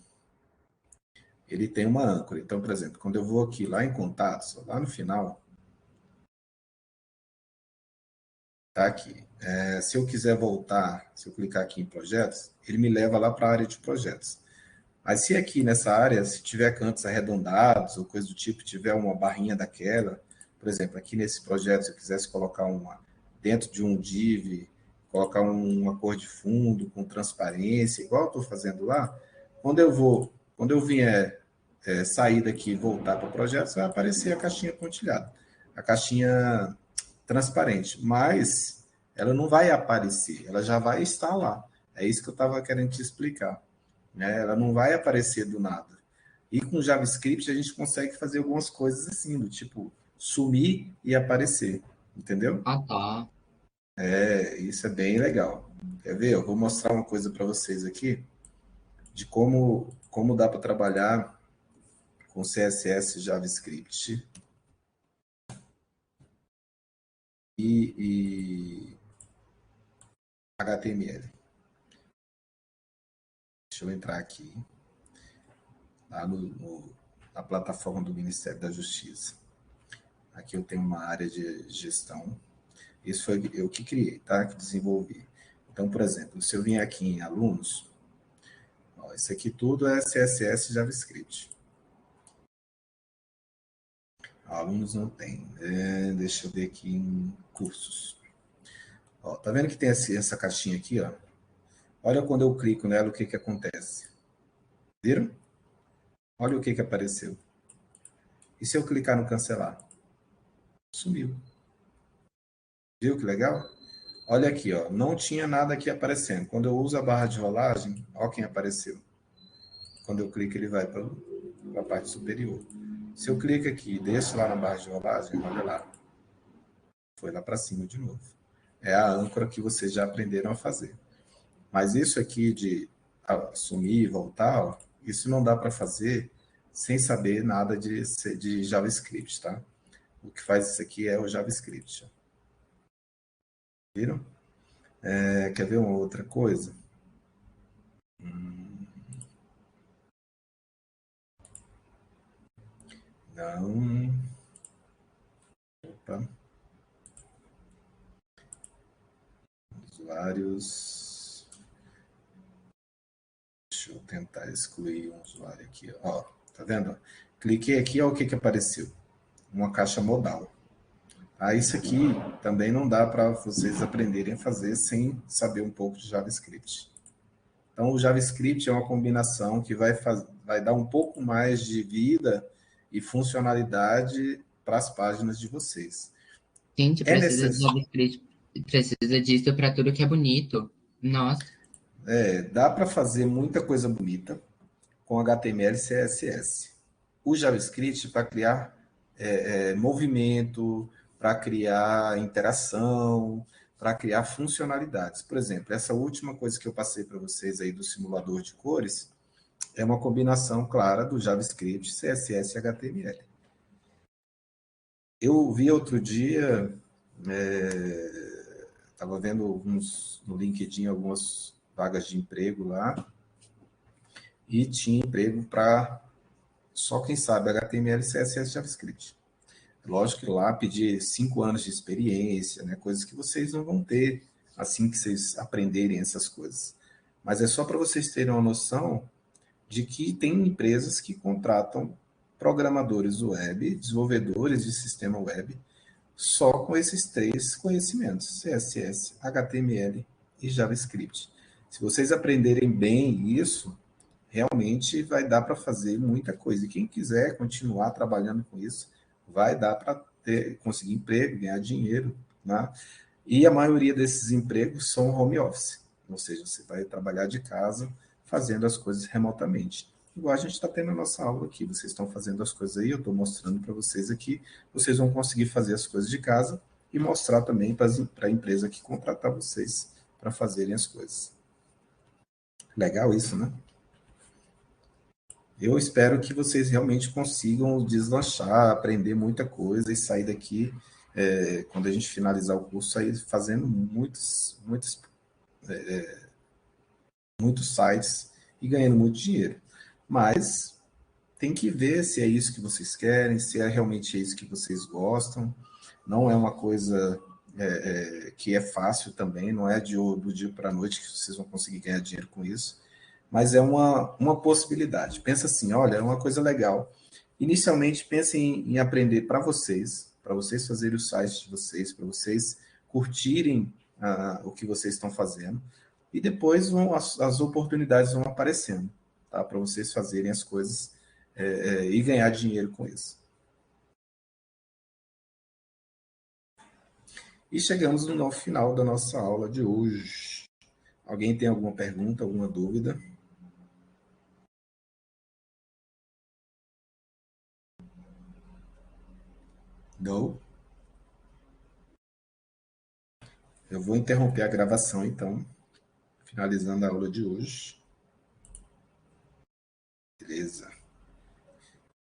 uma âncora. Então, por exemplo, quando eu vou aqui lá em contatos, lá no final, tá aqui. Se eu quiser voltar, se eu clicar aqui em projetos, ele me leva lá para a área de projetos. Mas se aqui nessa área, se tiver cantos arredondados ou coisa do tipo, tiver uma barrinha daquela, por exemplo, aqui nesse projeto, se eu quisesse colocar dentro de um div, colocar uma cor de fundo com transparência, igual eu estou fazendo lá, quando eu vier sair daqui e voltar para o projeto, vai aparecer a caixinha pontilhada, a caixinha transparente, mas ela não vai aparecer, ela já vai estar lá. É isso que eu estava querendo te explicar, né? Ela não vai aparecer do nada. E com JavaScript a gente consegue fazer algumas coisas assim, do tipo sumir e aparecer, entendeu? Ah, tá. Isso é bem legal. Quer ver? Eu vou mostrar uma coisa para vocês aqui de como dá para trabalhar com CSS, JavaScript e HTML. Deixa eu entrar aqui lá na plataforma do Ministério da Justiça. Aqui eu tenho uma área de gestão. Isso foi eu que criei, tá? Que desenvolvi. Então, por exemplo, se eu vim aqui em alunos, ó, isso aqui tudo é CSS e JavaScript. Alunos não tem. Deixa eu ver aqui em cursos. Ó, tá vendo que tem essa caixinha aqui, ó? Olha quando eu clico nela, o que que acontece. Viram? Olha o que que apareceu. E se eu clicar no cancelar? Sumiu. Viu que legal? Olha aqui, ó. Não tinha nada aqui aparecendo. Quando eu uso a barra de rolagem, ó quem apareceu. Quando eu clico, ele vai para a parte superior. Se eu clico aqui e desço lá na barra de rolagem, olha lá. Foi lá para cima de novo. É a âncora que vocês já aprenderam a fazer. Mas isso aqui de sumir e voltar, ó, isso não dá para fazer sem saber nada de JavaScript, tá? O que faz isso aqui é o JavaScript. Viram? Quer ver uma outra coisa? Não. Opa. Usuários. Deixa eu tentar excluir um usuário aqui. Ó, tá vendo? Cliquei aqui, ó, o que que apareceu? Uma caixa modal. Isso aqui também não dá para vocês aprenderem a fazer sem saber um pouco de JavaScript. Então, o JavaScript é uma combinação que vai dar um pouco mais de vida e funcionalidade para as páginas de vocês. Gente, É precisa de necessário. JavaScript, precisa disso para tudo que é bonito. Nossa, Dá para fazer muita coisa bonita com HTML e CSS. O JavaScript para criar movimento, para criar interação, para criar funcionalidades. Por exemplo, essa última coisa que eu passei para vocês aí do simulador de cores é uma combinação clara do JavaScript, CSS e HTML. Eu vi outro dia, estava vendo no LinkedIn algumas vagas de emprego lá, e tinha emprego para só quem sabe HTML, CSS e JavaScript. Lógico que lá pedir 5 anos de experiência, né? Coisas que vocês não vão ter assim que vocês aprenderem essas coisas. Mas é só para vocês terem uma noção de que tem empresas que contratam programadores web, desenvolvedores de sistema web, só com esses três conhecimentos: CSS, HTML e JavaScript. Se vocês aprenderem bem isso, realmente vai dar para fazer muita coisa. E quem quiser continuar trabalhando com isso, vai dar para conseguir emprego, ganhar dinheiro, né? E a maioria desses empregos são home office, ou seja, você vai trabalhar de casa fazendo as coisas remotamente. Igual a gente está tendo a nossa aula aqui, vocês estão fazendo as coisas aí, eu estou mostrando para vocês aqui, vocês vão conseguir fazer as coisas de casa e mostrar também para a empresa que contratar vocês para fazerem as coisas. Legal isso, né? Eu espero que vocês realmente consigam deslanchar, aprender muita coisa e sair daqui, quando a gente finalizar o curso, sair fazendo muitos sites e ganhando muito dinheiro. Mas tem que ver se é isso que vocês querem, se é realmente isso que vocês gostam. Não é uma coisa que é fácil também, não é do dia para a noite que vocês vão conseguir ganhar dinheiro com isso, mas é uma possibilidade. Pensa assim, olha, é uma coisa legal. Inicialmente, pensem em aprender para vocês fazerem os sites de vocês, para vocês curtirem o que vocês estão fazendo, e depois as oportunidades vão aparecendo, tá? Para vocês fazerem as coisas e ganhar dinheiro com isso. E chegamos no final da nossa aula de hoje. Alguém tem alguma pergunta, alguma dúvida? Não? Eu vou interromper a gravação, então. finalizando a aula de hoje. Beleza.